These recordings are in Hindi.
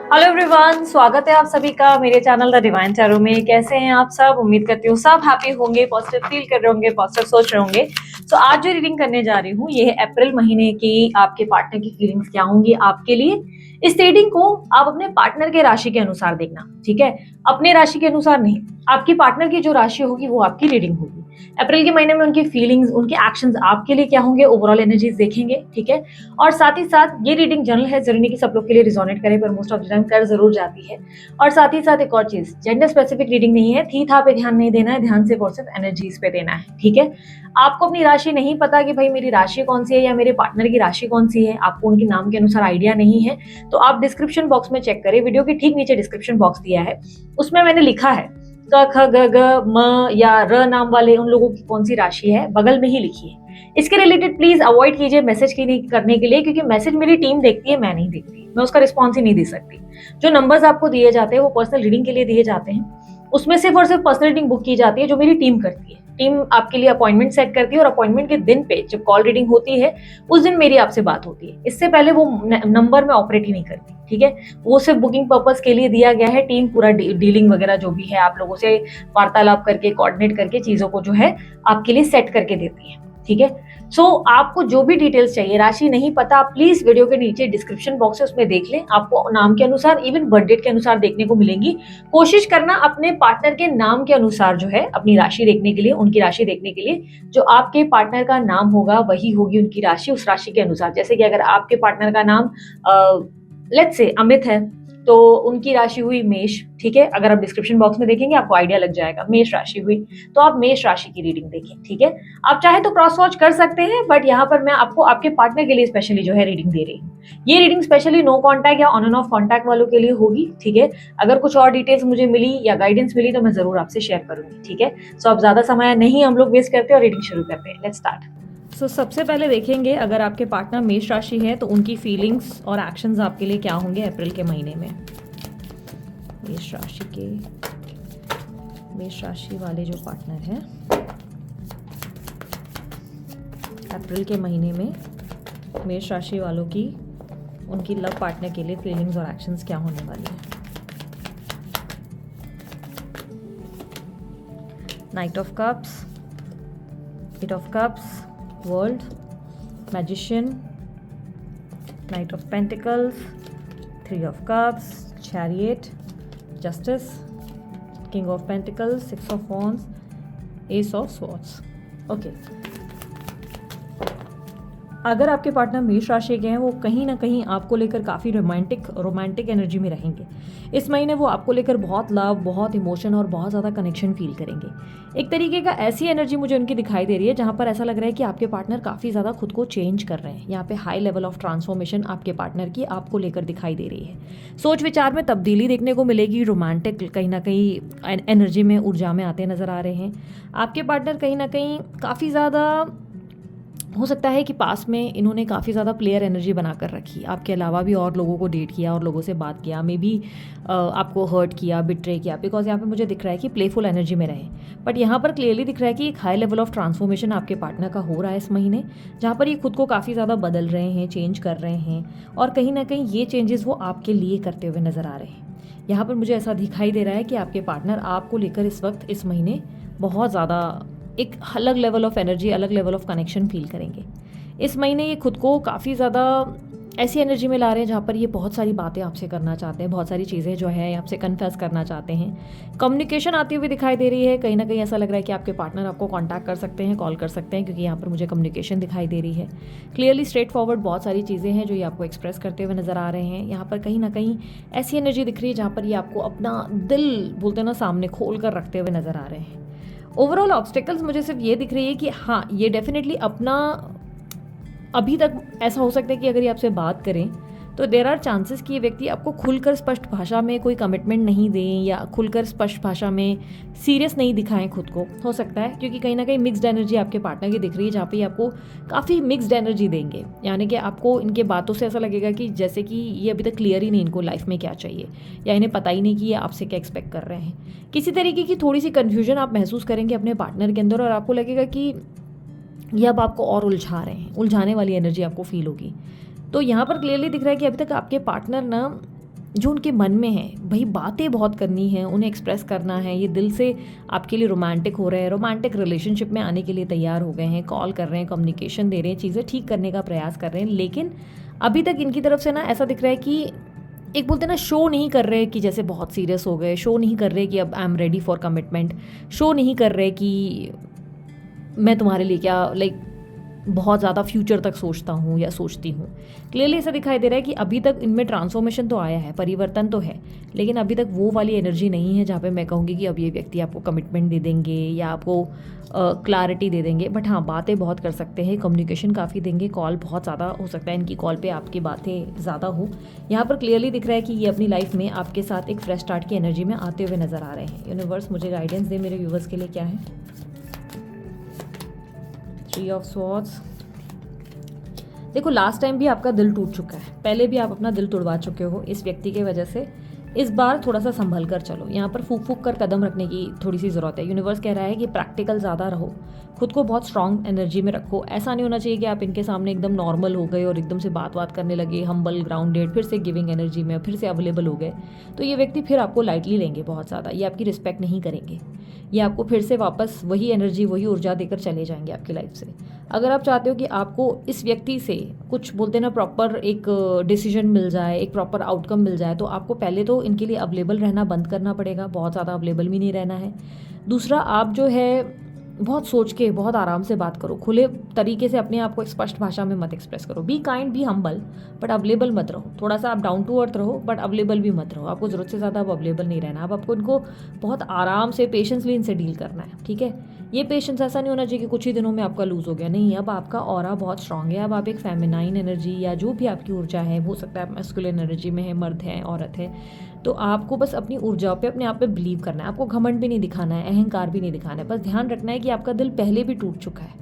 हेलो एवरीवन, स्वागत है आप सभी का मेरे चैनल द डिवाइन टैरो में। कैसे हैं आप सब? उम्मीद करती हूँ सब हैप्पी होंगे, पॉजिटिव फील कर रहे होंगे, पॉजिटिव सोच रहे होंगे। तो आज जो रीडिंग करने जा रही हूँ ये है अप्रैल महीने की आपके पार्टनर की फीलिंग्स क्या होंगी आपके लिए। इस रीडिंग को आप अपने पार्टनर के राशि के अनुसार देखना, ठीक है? अपने राशि के अनुसार नहीं, आपके पार्टनर की जो राशि होगी वो आपकी रीडिंग होगी। अप्रैल के महीने में उनकी फीलिंग्स, उनके एक्शंस आपके लिए क्या होंगे, ओवरऑल एनर्जीज देखेंगे, ठीक है? और साथ ही साथ ये रीडिंग जनरल है, जरूरी नहीं कि सब लोग के लिए रिजोनेट करे, पर मोस्ट ऑफ द टाइम कर जरूर जाती है। और साथ ही साथ एक और चीज, जेंडर स्पेसिफिक रीडिंग नहीं है, थी था पे ध्यान नहीं देना है, ध्यान सिर्फ और सिर्फ एनर्जीज पे देना है, ठीक है? आपको अपनी राशि नहीं पता कि भाई मेरी राशि कौन सी है या मेरे पार्टनर की राशि कौन सी है, आपको उनके नाम के अनुसार आइडिया नहीं है, तो आप डिस्क्रिप्शन बॉक्स में चेक करें। वीडियो के ठीक नीचे डिस्क्रिप्शन बॉक्स दिया है, उसमें मैंने लिखा है क ख ग ग म या र नाम वाले उन लोगों की कौन सी राशि है, बगल में ही लिखी है। इसके रिलेटेड प्लीज अवॉइड कीजिए मैसेज करने के लिए, क्योंकि मैसेज मेरी टीम देखती है, मैं नहीं देखती, मैं उसका रिस्पॉन्स ही नहीं दे सकती। जो नंबर्स आपको दिए जाते हैं वो पर्सनल रीडिंग के लिए दिए जाते हैं, उसमें सिर्फ और सिर्फ पर्सनल रीडिंग बुक की जाती है जो मेरी टीम करती है। टीम आपके लिए अपॉइंटमेंट सेट करती है और अपॉइंटमेंट के दिन पे जब कॉल रीडिंग होती है उस दिन मेरी आपसे बात होती है। इससे पहले वो नंबर में ऑपरेट ही नहीं करती, ठीक है? वो सिर्फ बुकिंग पर्पस के लिए दिया गया है। टीम पूरा डीलिंग वगैरह जो भी है आप लोगों से वार्तालाप करके, कोऑर्डिनेट करके चीजों को जो है आपके लिए सेट करके देती है, ठीक है? सो आपको जो भी डिटेल्स चाहिए, राशि नहीं पता, आप प्लीज वीडियो के नीचे डिस्क्रिप्शन बॉक्स है उसमें देख लें, आपको नाम के अनुसार, इवन बर्थ डेट के अनुसार देखने को मिलेंगी। कोशिश करना अपने पार्टनर के नाम के अनुसार जो है अपनी राशि देखने के लिए, उनकी राशि देखने के लिए, जो आपके पार्टनर का नाम होगा वही होगी उनकी राशि, उस राशि के अनुसार। जैसे कि अगर आपके पार्टनर का नाम लेट्स से अमित है तो उनकी राशि हुई मेष, ठीक है? अगर आप डिस्क्रिप्शन बॉक्स में देखेंगे आपको आइडिया लग जाएगा, मेष राशि हुई तो आप मेष राशि की रीडिंग देखें, ठीक है? आप चाहे तो क्रॉस वॉच कर सकते हैं, बट यहाँ पर मैं आपको आपके पार्टनर के लिए स्पेशली जो है रीडिंग दे रही हूँ। ये रीडिंग स्पेशली नो कॉन्टैक्ट या ऑन एंड ऑफ कॉन्टैक्ट वालों के लिए होगी, ठीक है? अगर कुछ और डिटेल्स मुझे मिली या गाइडेंस मिली तो मैं जरूर आपसे शेयर करूंगी, ठीक है? सो अब ज्यादा समय नहीं हम लोग वेस्ट करते और रीडिंग शुरू करते हैं। Let's start. सबसे पहले देखेंगे अगर आपके पार्टनर मेष राशि है तो उनकी फीलिंग्स और एक्शंस आपके लिए क्या होंगे अप्रैल के महीने में। मेष राशि वाले जो पार्टनर हैं अप्रैल के महीने में, मेष राशि वालों की उनकी लव पार्टनर के लिए फीलिंग्स और एक्शंस क्या होने वाली है। Knight of cups, eight of cups, world, magician, knight of pentacles, three of cups, chariot, justice, king of pentacles, six of wands, ace of swords. Okay, अगर आपके पार्टनर मेष राशि के हैं वो कहीं ना कहीं आपको लेकर काफ़ी रोमांटिक एनर्जी में रहेंगे। इस महीने वो आपको लेकर बहुत लव, बहुत इमोशन और बहुत ज़्यादा कनेक्शन फील करेंगे। एक तरीके का ऐसी एनर्जी मुझे उनकी दिखाई दे रही है जहाँ पर ऐसा लग रहा है कि आपके पार्टनर काफ़ी ज़्यादा खुद को चेंज कर रहे हैं। यहाँ पे हाई लेवल ऑफ ट्रांसफॉर्मेशन आपके पार्टनर की आपको लेकर दिखाई दे रही है। सोच विचार में तब्दीली देखने को मिलेगी, रोमांटिक कहीं ना कहीं एनर्जी में, ऊर्जा में आते नज़र आ रहे हैं। आपके पार्टनर कहीं ना कहीं काफ़ी ज़्यादा हो सकता है कि पास में इन्होंने काफ़ी ज़्यादा प्लेयर एनर्जी बना कर रखी, आपके अलावा भी और लोगों को डेट किया और लोगों से बात किया, मे बी आपको हर्ट किया, बिट्रे किया, बिकॉज यहाँ पे मुझे दिख रहा है कि प्लेफुल एनर्जी में रहे। बट यहाँ पर क्लियरली दिख रहा है कि एक हाई लेवल ऑफ ट्रांसफॉर्मेशन आपके पार्टनर का हो रहा है इस महीने, जहाँ पर ये खुद को काफ़ी ज़्यादा बदल रहे हैं, चेंज कर रहे हैं, और कहीं ना कहीं ये चेंजेस वो आपके लिए करते हुए नज़र आ रहे हैं। यहाँ पर मुझे ऐसा दिखाई दे रहा है कि आपके पार्टनर आपको लेकर इस वक्त, इस महीने बहुत ज़्यादा एक अलग लेवल ऑफ एनर्जी, अलग लेवल ऑफ कनेक्शन फील करेंगे। इस महीने ये खुद को काफ़ी ज़्यादा ऐसी एनर्जी में ला रहे हैं जहाँ पर ये बहुत सारी बातें आपसे करना चाहते हैं, बहुत सारी चीज़ें जो है आपसे कन्फेस करना चाहते हैं। कम्युनिकेशन आती हुई दिखाई दे रही है, कहीं ना कहीं ऐसा लग रहा है कि आपके पार्टनर आपको कांटेक्ट कर सकते हैं, कॉल कर सकते हैं, क्योंकि यहाँ पर मुझे कम्युनिकेशन दिखाई दे रही है। क्लियरली स्ट्रेट फॉरवर्ड बहुत सारी चीज़ें हैं जो ये आपको एक्सप्रेस करते हुए नज़र आ रहे हैं। यहाँ पर कहीं ना कहीं ऐसी एनर्जी दिख रही है जहाँ पर ये आपको अपना दिल, बोलते हैं ना, सामने खोल कर रखते हुए नज़र आ रहे हैं। ओवरऑल ऑब्स्टेकल्स मुझे सिर्फ ये दिख रही है कि हाँ, ये डेफिनेटली अपना, अभी तक ऐसा हो सकता है कि अगर ये आपसे बात करें तो देर आर चांसेस कि ये व्यक्ति आपको खुलकर स्पष्ट भाषा में कोई कमिटमेंट नहीं दें या खुलकर स्पष्ट भाषा में सीरियस नहीं दिखाएं खुद को, हो सकता है, क्योंकि कहीं ना कहीं मिक्स्ड एनर्जी आपके पार्टनर की दिख रही है जहाँ पे आपको काफ़ी मिक्स्ड एनर्जी देंगे। यानी कि आपको इनके बातों से ऐसा लगेगा कि जैसे कि ये अभी तक क्लियर ही नहीं इनको लाइफ में क्या चाहिए, या इन्हें पता ही नहीं कि ये आपसे क्या एक्सपेक्ट कर रहे हैं। किसी तरीके की थोड़ी सी कन्फ्यूजन आप महसूस करेंगे अपने पार्टनर के अंदर, और आपको लगेगा कि ये अब आपको और उलझा रहे हैं, उलझाने वाली एनर्जी आपको फील होगी। तो यहाँ पर क्लियरली दिख रहा है कि अभी तक आपके पार्टनर ना जो उनके मन में है, भाई बातें बहुत करनी है, उन्हें एक्सप्रेस करना है, ये दिल से आपके लिए रोमांटिक हो रहे हैं, रोमांटिक रिलेशनशिप में आने के लिए तैयार हो गए हैं, कॉल कर रहे हैं, कम्युनिकेशन दे रहे हैं, चीज़ें ठीक करने का प्रयास कर रहे हैं, लेकिन अभी तक इनकी तरफ से ना ऐसा दिख रहा है कि एक बोलते हैं ना, शो नहीं कर रहे कि जैसे बहुत सीरियस हो गए, शो नहीं कर रहे कि अब I am ready for commitment, show नहीं कर रहे कि मैं तुम्हारे लिए क्या लाइक बहुत ज़्यादा फ्यूचर तक सोचता हूँ या सोचती हूँ। क्लियरली ऐसा दिखाई दे रहा है कि अभी तक इनमें ट्रांसफॉर्मेशन तो आया है, परिवर्तन तो है, लेकिन अभी तक वो वाली एनर्जी नहीं है जहाँ पे मैं कहूँगी कि अब ये व्यक्ति आपको कमिटमेंट दे देंगे या आपको क्लैरिटी दे देंगे। बट हाँ, बातें बहुत कर सकते हैं, कम्युनिकेशन काफ़ी देंगे, कॉल बहुत ज़्यादा हो सकता है इनकी कॉल पे आपकी बातें ज़्यादा हो। यहाँ पर क्लियरली दिख रहा है कि ये अपनी लाइफ में आपके साथ एक फ्रेश स्टार्ट की एनर्जी में आते हुए नज़र आ रहे हैं। यूनिवर्स मुझे गाइडेंस दे मेरे व्यूवर्स के लिए क्या है। 3 ऑफ स्वॉर्ड्स। देखो, लास्ट टाइम भी आपका दिल टूट चुका है, पहले भी आप अपना दिल तोड़वा चुके हो इस व्यक्ति के वजह से। इस बार थोड़ा सा संभल कर चलो, यहाँ पर फूक फूक कर कदम रखने की थोड़ी सी ज़रूरत है। यूनिवर्स कह रहा है कि प्रैक्टिकल ज़्यादा रहो, खुद को बहुत स्ट्रांग एनर्जी में रखो। ऐसा नहीं होना चाहिए कि आप इनके सामने एकदम नॉर्मल हो गए और एकदम से बात करने लगे, हम्बल, ग्राउंडेड, फिर से गिविंग एनर्जी में, फिर से अवेलेबल हो गए, तो ये व्यक्ति फिर आपको लाइटली लेंगे बहुत ज़्यादा, ये आपकी रिस्पेक्ट नहीं करेंगे, ये आपको फिर से वापस वही एनर्जी, वही ऊर्जा देकर चले जाएंगे आपकी लाइफ से। अगर आप चाहते हो कि आपको इस व्यक्ति से कुछ बोलते ना प्रॉपर एक डिसीजन मिल जाए, एक प्रॉपर आउटकम मिल जाए, तो आपको पहले तो इनके लिए अवेलेबल रहना बंद करना पड़ेगा, बहुत ज़्यादा अवेलेबल भी नहीं रहना है। दूसरा, आप जो है बहुत सोच के, बहुत आराम से बात करो, खुले तरीके से अपने आप को एक स्पष्ट भाषा में मत एक्सप्रेस करो। Be kind, be humble, but available मत रहो। थोड़ा सा आप डाउन टू अर्थ रहो, बट अवेलेबल भी मत रहो। आपको ज़रूरत से ज़्यादा अब अवेलेबल नहीं रहना। अब आपको इनको बहुत आराम से, पेशेंसली इनसे डील करना है, ठीक है। ये पेशेंस ऐसा नहीं होना चाहिए कि कुछ ही दिनों में आपका लूज़ हो गया, नहीं। अब आपका ऑरा बहुत स्ट्रांग है, अब आप एक फेमिनाइन एनर्जी या जो भी आपकी ऊर्जा है, हो सकता है आप मैस्कुलिन एनर्जी में है, मर्द है, औरत है, तो आपको बस अपनी ऊर्जा पे, अपने आप पे बिलीव करना है। आपको घमंड भी नहीं दिखाना है, अहंकार भी नहीं दिखाना है। बस ध्यान रखना है कि आपका दिल पहले भी टूट चुका है,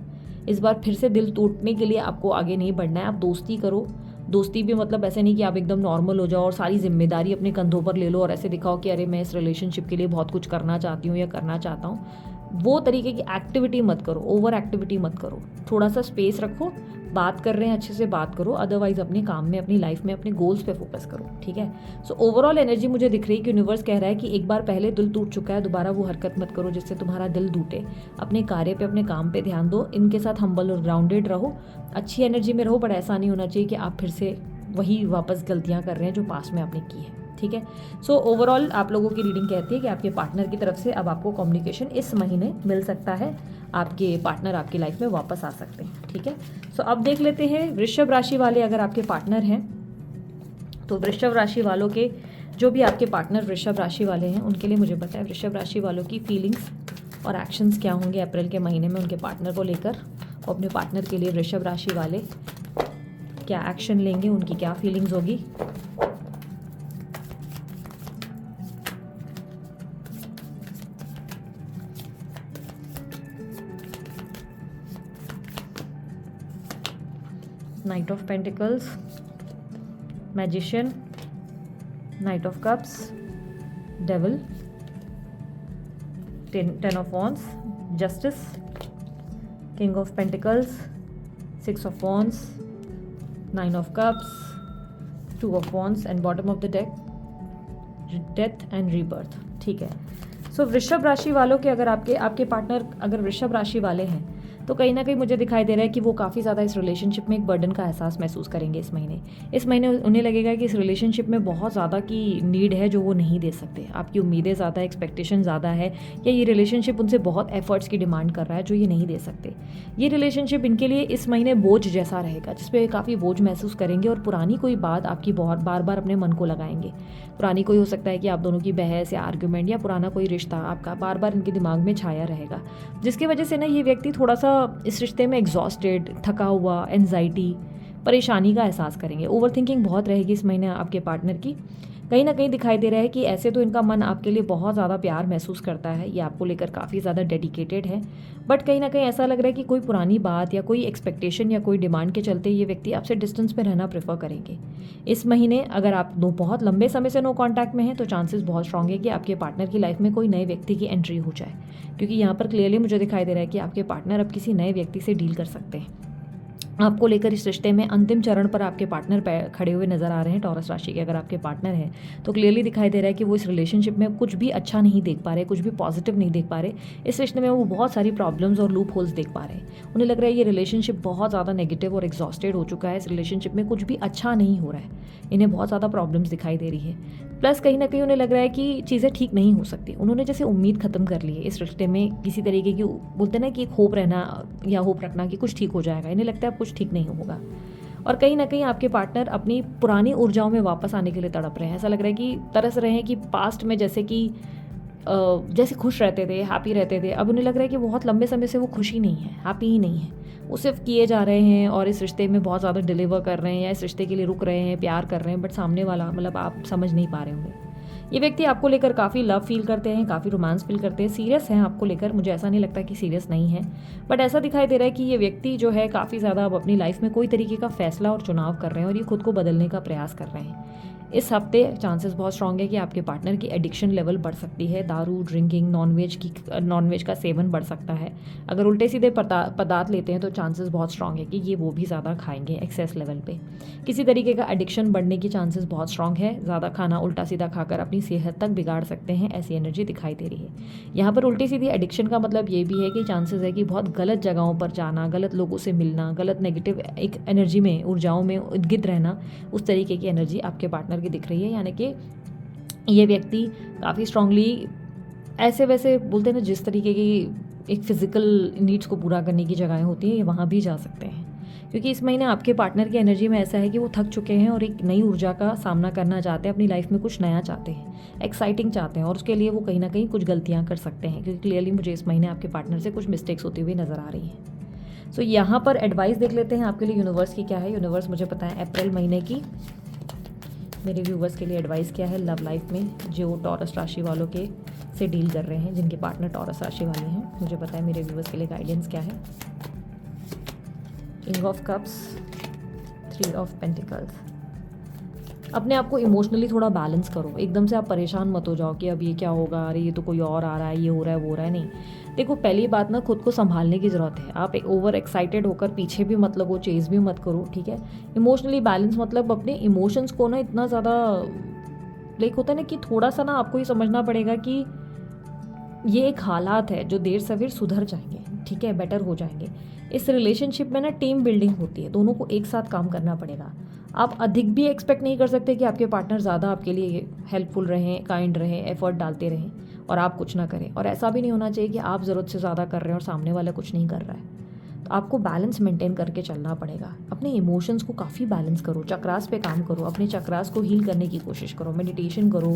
इस बार फिर से दिल टूटने के लिए आपको आगे नहीं बढ़ना है। आप दोस्ती करो, दोस्ती भी मतलब ऐसे नहीं कि आप एकदम नॉर्मल हो जाओ और सारी जिम्मेदारी अपने कंधों पर ले लो और ऐसे दिखाओ कि अरे मैं इस रिलेशनशिप के लिए बहुत कुछ करना चाहती हूँ या करना चाहता हूँ। वो तरीके की एक्टिविटी मत करो, ओवर एक्टिविटी मत करो। थोड़ा सा स्पेस रखो, बात कर रहे हैं अच्छे से बात करो, अदरवाइज अपने काम में, अपनी लाइफ में, अपने गोल्स पे फोकस करो, ठीक है। सो ओवरऑल एनर्जी मुझे दिख रही है कि यूनिवर्स कह रहा है कि एक बार पहले दिल टूट चुका है, दोबारा वो हरकत मत करो जिससे तुम्हारा दिल टूटे। अपने कार्य पे, अपने काम पे ध्यान दो, इनके साथ हम्बल और ग्राउंडेड रहो, अच्छी एनर्जी में रहो, बट ऐसा नहीं होना चाहिए कि आप फिर से वही वापस गलतियाँ कर रहे हैं जो पास्ट में आपने की है, ठीक है। सो ओवरऑल आप लोगों की रीडिंग कहती है कि आपके पार्टनर की तरफ से अब आपको कम्युनिकेशन इस महीने मिल सकता है, आपके पार्टनर आपकी लाइफ में वापस आ सकते हैं, ठीक है। सो अब देख लेते हैं वृषभ राशि वाले, अगर आपके पार्टनर हैं तो वृषभ राशि वालों के, जो भी आपके पार्टनर वृषभ राशि वाले हैं उनके लिए मुझे पता है वृषभ राशि वालों की फीलिंग्स और एक्शंस क्या होंगे अप्रैल के महीने में उनके पार्टनर को लेकर। और अपने पार्टनर के लिए वृषभ राशि वाले क्या एक्शन लेंगे, उनकी क्या फीलिंग्स होगी। Knight of Pentacles, Magician, Knight of Cups, Devil, Ten of Wands, Justice, King of Pentacles, Six of Wands, Nine of Cups, Two of Wands and bottom of the deck, Death and Rebirth, ठीक है। सो वृषभ राशि वालों के, अगर आपके पार्टनर अगर वृषभ राशि वाले हैं तो कहीं ना कहीं मुझे दिखाई दे रहा है कि वो काफ़ी ज़्यादा इस रिलेशनशिप में एक बर्डन का एहसास महसूस करेंगे इस महीने उन्हें लगेगा कि इस रिलेशनशिप में बहुत ज़्यादा की नीड है जो वो नहीं दे सकते। आपकी उम्मीदें ज़्यादा, एक्सपेक्टेशन ज़्यादा है, या ये रिलेशनशिप उनसे बहुत एफर्ट्स की डिमांड कर रहा है जो ये नहीं दे सकते। ये रिलेशनशिप इनके लिए इस महीने बोझ जैसा रहेगा, जिसपे काफ़ी बोझ महसूस करेंगे और पुरानी कोई बात आपकी बहुत बार बार अपने मन को लगाएंगे। पुरानी कोई हो सकता है कि आप दोनों की बहस या आर्ग्यूमेंट या पुराना कोई रिश्ता आपका बार बार इनके दिमाग में छाया रहेगा, जिसकी वजह से ना ये व्यक्ति थोड़ा सा इस रिश्ते में एग्जॉस्टेड, थका हुआ, एंजाइटी, परेशानी का एहसास करेंगे। ओवरथिंकिंग बहुत रहेगी इस महीने आपके पार्टनर की। कहीं ना कहीं दिखाई दे रहा है कि ऐसे तो इनका मन आपके लिए बहुत ज़्यादा प्यार महसूस करता है, ये आपको लेकर काफ़ी ज़्यादा डेडिकेटेड है, बट कहीं ना कहीं ऐसा लग रहा है कि कोई पुरानी बात या कोई एक्सपेक्टेशन या कोई डिमांड के चलते ये व्यक्ति आपसे डिस्टेंस पे रहना प्रेफर करेंगे इस महीने। अगर आप दो बहुत लंबे समय से नो कॉन्टैक्ट में हैं तो चांसेस बहुत स्ट्रांग है कि आपके पार्टनर की लाइफ में कोई नए व्यक्ति की एंट्री हो जाए, क्योंकि यहाँ पर क्लियरली मुझे दिखाई दे रहा है कि आपके पार्टनर अब किसी नए व्यक्ति से डील कर सकते हैं। आपको लेकर इस रिश्ते में अंतिम चरण पर आपके पार्टनर खड़े हुए नज़र आ रहे हैं। टॉरस राशि के अगर आपके पार्टनर हैं तो क्लियरली दिखाई दे रहा है कि वो इस रिलेशनशिप में कुछ भी अच्छा नहीं देख पा रहे, कुछ भी पॉजिटिव नहीं देख पा रहे। इस रिश्ते में वो बहुत सारी प्रॉब्लम्स और लूप होल्स देख पा रहे हैं। उन्हें लग रहा है ये रिलेशनशिप बहुत ज़्यादा नेगेटिव और एग्जॉस्टेड हो चुका है। इस रिलेशनशिप में कुछ भी अच्छा नहीं हो रहा है, इन्हें बहुत ज़्यादा प्रॉब्लम्स दिखाई दे रही है। प्लस कहीं ना कहीं उन्हें लग रहा है कि चीज़ें ठीक नहीं हो सकती। उन्होंने जैसे उम्मीद ख़त्म कर ली है इस रिश्ते में, किसी तरीके की बोलते हैं ना कि एक होप रहना या होप रखना कि कुछ ठीक हो जाएगा। इन्हें लगता है अब कुछ ठीक नहीं होगा और कहीं ना कहीं आपके पार्टनर अपनी पुरानी ऊर्जाओं में वापस आने के लिए तड़प रहे हैं। ऐसा लग रहा है कि तरस रहे हैं कि पास्ट में जैसे खुश रहते थे, हैप्पी रहते थे, अब उन्हें लग रहा है कि बहुत लंबे समय से वो खुशी नहीं है, हैप्पी ही नहीं है। वो सिर्फ किए जा रहे हैं और इस रिश्ते में बहुत ज़्यादा डिलीवर कर रहे हैं या इस रिश्ते के लिए रुक रहे हैं, प्यार कर रहे हैं, बट सामने वाला मतलब आप समझ नहीं पा रहे होंगे। ये व्यक्ति आपको लेकर काफ़ी लव फील करते हैं, काफ़ी रोमांस फील करते हैं, सीरियस हैं आपको लेकर। मुझे ऐसा नहीं लगता कि सीरियस नहीं है, बट ऐसा दिखाई दे रहा है कि ये व्यक्ति जो है काफ़ी ज़्यादा अब अपनी लाइफ में कोई तरीके का फैसला और चुनाव कर रहे हैं और ये खुद को बदलने का प्रयास कर रहे हैं। इस हफ्ते चांसेस बहुत स्ट्रांग है कि आपके पार्टनर की एडिक्शन लेवल बढ़ सकती है। दारू, ड्रिंकिंग, नॉनवेज का सेवन बढ़ सकता है। अगर उल्टे सीधे पदार्थ लेते हैं तो चांसेस बहुत स्ट्रांग है कि ये वो भी ज़्यादा खाएंगे एक्सेस लेवल पे। किसी तरीके का एडिक्शन बढ़ने की चांसेस बहुत स्ट्रांग है। ज़्यादा खाना उल्टा सीधा खाकर अपनी सेहत तक बिगाड़ सकते हैं, ऐसी एनर्जी दिखाई दे रही है। यहाँ पर उल्टी सीधी एडिक्शन का मतलब ये भी है कि चांसेस है कि बहुत गलत जगहों पर जाना, गलत लोगों से मिलना, गलत नेगेटिव एक एनर्जी में, ऊर्जाओं में गिर रहना, उस तरीके की एनर्जी आपके पार्टनर की दिख रही है। यानी कि ये व्यक्ति काफ़ी स्ट्रांगली ऐसे वैसे बोलते हैं ना, जिस तरीके की एक फिजिकल नीड्स को पूरा करने की जगहें होती हैं, ये वहाँ भी जा सकते हैं। क्योंकि इस महीने आपके पार्टनर की एनर्जी में ऐसा है कि वो थक चुके हैं और एक नई ऊर्जा का सामना करना चाहते हैं, अपनी लाइफ में कुछ नया चाहते हैं, एक्साइटिंग चाहते हैं और उसके लिए वो कहीं ना कहीं कुछ गलतियाँ कर सकते हैं। क्योंकि क्लियरली मुझे इस महीने आपके पार्टनर से कुछ मिस्टेक्स होती हुई नज़र आ रही हैं। सो यहाँ पर एडवाइस देख लेते हैं आपके लिए यूनिवर्स की क्या है। यूनिवर्स मुझे पता है अप्रैल महीने की मेरे व्यूवर्स के लिए एडवाइस क्या है लव लाइफ में, जो टॉरस राशि वालों के से डील कर रहे हैं, जिनके पार्टनर टॉरस राशि वाले हैं। मुझे पता है मेरे व्यूवर्स के लिए गाइडेंस क्या है। King of cups, 3 of pentacles. अपने आप को इमोशनली थोड़ा बैलेंस करो। एकदम से आप परेशान मत हो जाओ कि अब ये क्या होगा, अरे ये तो कोई और आ रहा है, ये हो रहा है, वो हो रहा है। नहीं, देखो पहली बात ना, खुद को संभालने की ज़रूरत है। आप ओवर एक्साइटेड होकर पीछे भी मत लगो, चेज़ भी मत करो, ठीक है। इमोशनली बैलेंस मतलब अपने इमोशंस को ना इतना ज़्यादा लाइक होता है ना कि थोड़ा सा ना आपको ये समझना पड़ेगा कि ये एक हालात है जो देर सवेर सुधर जाएंगे, ठीक है, बेटर हो जाएंगे। इस रिलेशनशिप में ना टीम बिल्डिंग होती है, दोनों को एक साथ काम करना पड़ेगा। आप अधिक भी एक्सपेक्ट नहीं कर सकते कि आपके पार्टनर ज़्यादा आपके लिए हेल्पफुल रहें, काइंड रहें, एफर्ट डालते रहें और आप कुछ ना करें। और ऐसा भी नहीं होना चाहिए कि आप ज़रूरत से ज़्यादा कर रहे हैं और सामने वाला कुछ नहीं कर रहा है। तो आपको बैलेंस मेंटेन करके चलना पड़ेगा। अपने इमोशंस को काफ़ी बैलेंस करो, चक्रास पे काम करो, अपने चक्रास को हील करने की कोशिश करो, मेडिटेशन करो,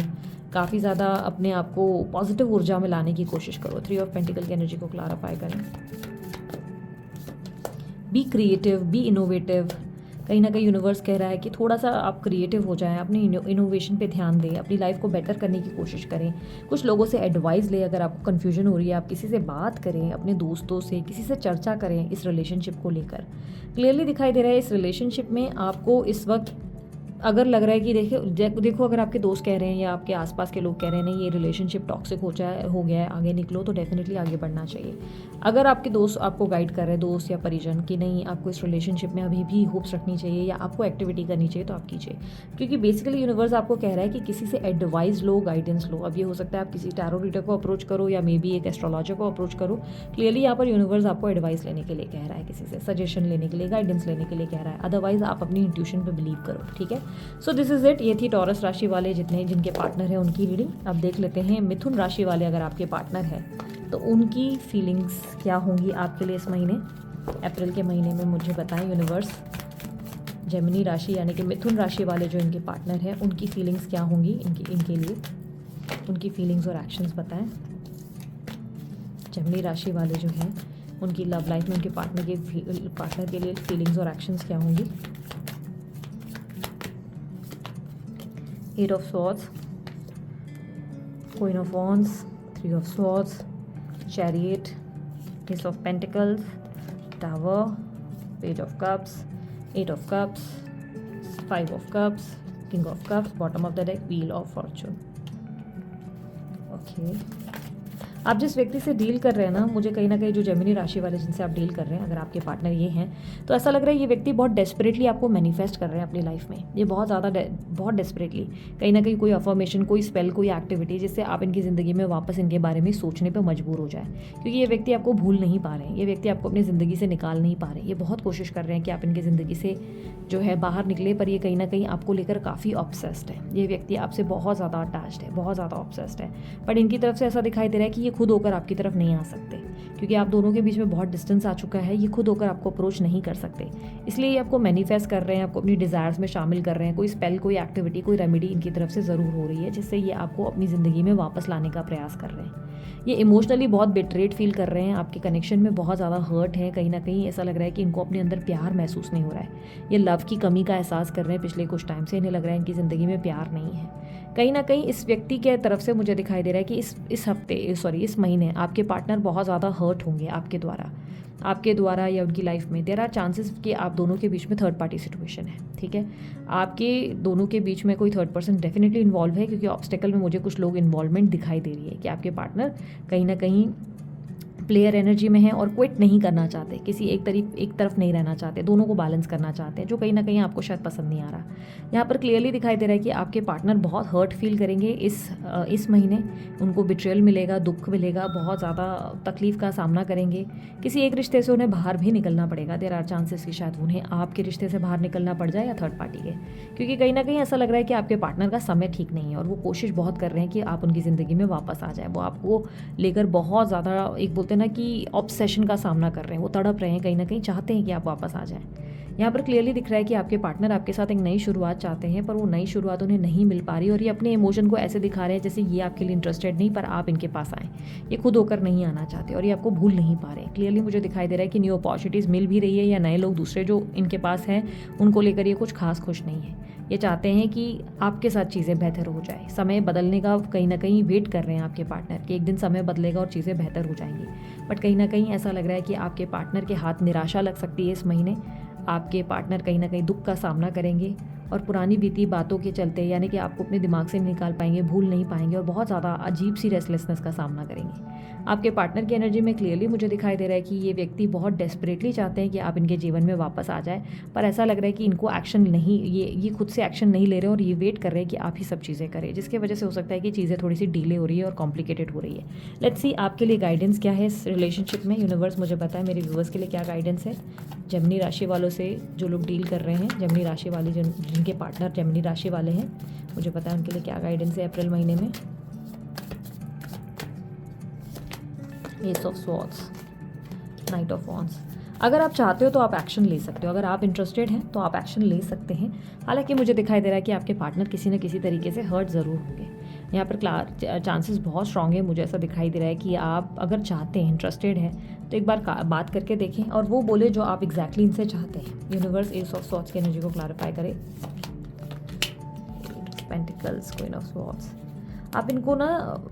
काफ़ी ज़्यादा अपने आप को पॉजिटिव ऊर्जा में लाने की कोशिश करो। 3 ऑफ पेंटिकल की एनर्जी को क्लैरिफाई करें। Be creative, B innovative. कहीं ना कहीं यूनिवर्स कह रहा है कि थोड़ा सा आप क्रिएटिव हो जाएं, अपनी इनोवेशन पे ध्यान दें, अपनी लाइफ को बेटर करने की कोशिश करें। कुछ लोगों से एडवाइस लें, अगर आपको कन्फ्यूजन हो रही है, आप किसी से बात करें, अपने दोस्तों से, किसी से चर्चा करें इस रिलेशनशिप को लेकर। क्लियरली दिखाई दे रहा है इस रिलेशनशिप में आपको इस वक्त अगर लग रहा है कि देखो अगर आपके दोस्त कह रहे हैं या आपके आसपास के लोग कह रहे हैं नहीं ये रिलेशनशिप टॉक्सिक हो गया है, आगे निकलो, तो डेफिनेटली आगे बढ़ना चाहिए। अगर आपके दोस्त आपको गाइड कर रहे हैं, दोस्त या परिजन, कि नहीं आपको इस रिलेशनशिप में अभी भी होप्स रखनी चाहिए या आपको एक्टिविटी करनी चाहिए, तो आप कीजिए। क्योंकि बेसिकली यूनिवर्स आपको कह रहा है कि किसी से एडवाइस लो, गाइडेंस लो। अब ये हो सकता है आप किसी टैरो रीडर को अप्रोच करो या मे बी एक एस्ट्रोलॉजर को अप्रोच करो। क्लियरली यहाँ पर यूनिवर्स आपको एडवाइस लेने के लिए कह रहा है, किसी से सजेशन लेने के लिए, गाइडेंस लेने के लिए कह रहा है। अदरवाइज आप अपनी इंट्यूशन पर बिलीव करो, ठीक है। So this is it. ये थी टॉरस राशि वाले जिनके पार्टनर हैं उनकी रीडिंग। अब देख लेते हैं मिथुन राशि वाले, अगर आपके पार्टनर है तो उनकी फीलिंग्स क्या होंगी आपके लिए इस महीने, अप्रैल के महीने में। मुझे बताएं यूनिवर्स। जेमिनी राशि यानी कि मिथुन राशि वाले जो इनके पार्टनर हैं उनकी फीलिंग्स क्या होंगी इनके लिए, उनकी फीलिंग्स और एक्शंस बताएं। जेमिनी राशि वाले जो हैं उनकी लव लाइफ में उनके पार्टनर के लिए फीलिंग्स और एक्शंस क्या होंगी। 8 of Swords, Queen of Wands, 3 of Swords, Chariot, Ace of Pentacles, Tower, Page of Cups, 8 of Cups, 5 of Cups, King of Cups, bottom of the deck, Wheel of Fortune. Okay. आप जिस व्यक्ति से डील कर रहे हैं ना, मुझे कहीं ना कहीं जो जेमिनी राशि वाले जिनसे आप डील कर रहे हैं, अगर आपके पार्टनर ये हैं, तो ऐसा लग रहा है ये व्यक्ति बहुत डेस्परेटली आपको मैनिफेस्ट कर रहे हैं अपनी लाइफ में। ये बहुत ज़्यादा बहुत डेस्परेटली कहीं ना कहीं कोई अफर्मेशन, कोई स्पेल, कोई एक्टिविटी जिससे आप इनकी ज़िंदगी में वापस इनके बारे में सोचने पर मजबूर हो जाए, क्योंकि ये व्यक्ति आपको भूल नहीं पा रहे हैं, ये व्यक्ति आपको अपनी ज़िंदगी से निकाल नहीं पा रहे हैं। ये बहुत कोशिश कर रहे हैं कि आप इनकी ज़िंदगी से जो है बाहर निकले, पर ये कहीं ना कहीं आपको लेकर काफ़ी ऑब्सेस्ड है। ये व्यक्ति आपसे बहुत ज़्यादा अटैच्ड है, बहुत ज़्यादा ऑब्सेस्ड है, बट इनकी तरफ से ऐसा दिखाई दे रहा है कि ये खुद होकर आपकी तरफ नहीं आ सकते, क्योंकि आप दोनों के बीच में बहुत डिस्टेंस आ चुका है। ये खुद होकर आपको अप्रोच नहीं कर सकते, इसलिए ये आपको मैनिफेस्ट कर रहे हैं, आपको अपनी डिज़ायर्स में शामिल कर रहे हैं। कोई स्पेल, कोई एक्टिविटी, कोई रेमेडी इनकी तरफ से ज़रूर हो रही है, जिससे ये आपको अपनी ज़िंदगी में वापस लाने का प्रयास कर रहे हैं। ये इमोशनली बहुत बिट्रेड फील कर रहे हैं, आपके कनेक्शन में बहुत ज़्यादा हर्ट है। कहीं ना कहीं ऐसा लग रहा है कि इनको अपने अंदर प्यार महसूस नहीं हो रहा है। ये लव की कमी का एहसास कर रहे हैं पिछले कुछ टाइम से। इन्हें लग रहा है इनकी ज़िंदगी में प्यार नहीं है। कहीं ना कहीं इस व्यक्ति के तरफ से मुझे दिखाई दे रहा है कि इस महीने आपके पार्टनर बहुत ज़्यादा हर्ट होंगे आपके द्वारा या उनकी लाइफ में। देयर आर चांसेस कि आप दोनों के बीच में थर्ड पार्टी सिचुएशन है, ठीक है। आपके दोनों के बीच में कोई थर्ड पर्सन डेफिनेटली इन्वॉल्व है, क्योंकि ऑब्स्टेकल में मुझे कुछ लोग इन्वॉल्वमेंट दिखाई दे रही है कि आपके पार्टनर कहीं ना कहीं प्लेयर एनर्जी में है और क्विट नहीं करना चाहते, किसी एक तरफ नहीं रहना चाहते, दोनों को बैलेंस करना चाहते हैं, जो कहीं ना कहीं आपको शायद पसंद नहीं आ रहा। यहाँ पर क्लियरली दिखाई दे रहा है कि आपके पार्टनर बहुत हर्ट फील करेंगे इस महीने। उनको बिट्रेयल मिलेगा, दुख मिलेगा, बहुत ज़्यादा तकलीफ का सामना करेंगे। किसी एक रिश्ते से उन्हें बाहर भी निकलना पड़ेगा। देयर आर चांसेस कि शायद उन्हें आपके रिश्ते से बाहर निकलना पड़ जाए या थर्ड पार्टी के, क्योंकि कहीं ना कहीं ऐसा लग रहा है कि आपके पार्टनर का समय ठीक नहीं है और वो कोशिश बहुत कर रहे हैं कि आप उनकी ज़िंदगी में वापस आ जाए। वो आपको लेकर बहुत ज़्यादा, एक बोलते हैं ना कि ऑब्सेशन का सामना कर रहे हैं, वो तड़प रहे हैं, कहीं ना कहीं चाहते हैं कि आप वापस आ जाएं। यहाँ पर क्लियरली दिख रहा है कि आपके पार्टनर आपके साथ एक नई शुरुआत चाहते हैं, पर वो नई शुरुआत उन्हें नहीं मिल पा रही और ये अपने इमोशन को ऐसे दिखा रहे हैं जैसे ये आपके लिए इंटरेस्टेड नहीं, पर आप इनके पास आएँ। ये खुद होकर नहीं आना चाहते और ये आपको भूल नहीं पा रहे हैं। क्लियरली मुझे दिखाई दे रहा है कि न्यू अपॉर्चुनिटीज़ मिल भी रही है या नए लोग दूसरे जो इनके पास हैं उनको लेकर ये कुछ खास खुश नहीं है। ये चाहते हैं कि आपके साथ चीज़ें बेहतर हो जाए। समय बदलने का कहीं ना कहीं वेट कर रहे हैं आपके पार्टनर कि एक दिन समय बदलेगा और चीज़ें बेहतर हो जाएंगी, बट कहीं ना कहीं ऐसा लग रहा है कि आपके पार्टनर के हाथ निराशा लग सकती है इस महीने। आपके पार्टनर कहीं ना कहीं दुख का सामना करेंगे और पुरानी बीती बातों के चलते, यानी कि आपको अपने दिमाग से नहीं निकाल पाएंगे, भूल नहीं पाएंगे और बहुत ज़्यादा अजीब सी रेस्टलेसनेस का सामना करेंगे। आपके पार्टनर की एनर्जी में क्लियरली मुझे दिखाई दे रहा है कि ये व्यक्ति बहुत डेस्परेटली चाहते हैं कि आप इनके जीवन में वापस आ जाए, पर ऐसा लग रहा है कि इनको एक्शन नहीं, ये खुद से एक्शन नहीं ले रहे और ये वेट कर रहे हैं कि आप ही सब चीज़ें करें, जिसकी वजह से हो सकता है कि चीज़ें थोड़ी सी डिले हो रही है और कॉम्प्लिकेटेड हो रही है। लेट्स सी आपके लिए गाइडेंस क्या है इस रिलेशनशिप में। यूनिवर्स मुझे बताए मेरे व्यूअर्स के लिए क्या गाइडेंस है। जेमिनी राशि वालों से जो लोग डील कर रहे हैं, जेमिनी राशि वाले जिनके पार्टनर जेमिनी राशि वाले हैं, मुझे पता है उनके लिए क्या गाइडेंस है अप्रैल महीने में। S of swords, night of wands. अगर आप चाहते हो तो आप एक्शन ले सकते हो, अगर आप इंटरेस्टेड हैं तो आप एक्शन ले सकते हैं। हालांकि मुझे दिखाई दे रहा है कि आपके पार्टनर किसी न किसी तरीके से हर्ट ज़रूर होंगे। यहाँ पर चांसेस बहुत स्ट्रांग है। मुझे ऐसा दिखाई दे रहा है कि आप अगर चाहते हैं, इंटरेस्टेड हैं, तो एक बार बात करके देखें और वो बोले जो आप एग्जैक्टली इनसे चाहते हैं। यूनिवर्स एस ऑफ स्वॉर्ड्स की एनर्जी को क्लैरिफाई करे। Pentacles, queen of swords. आप इनको ना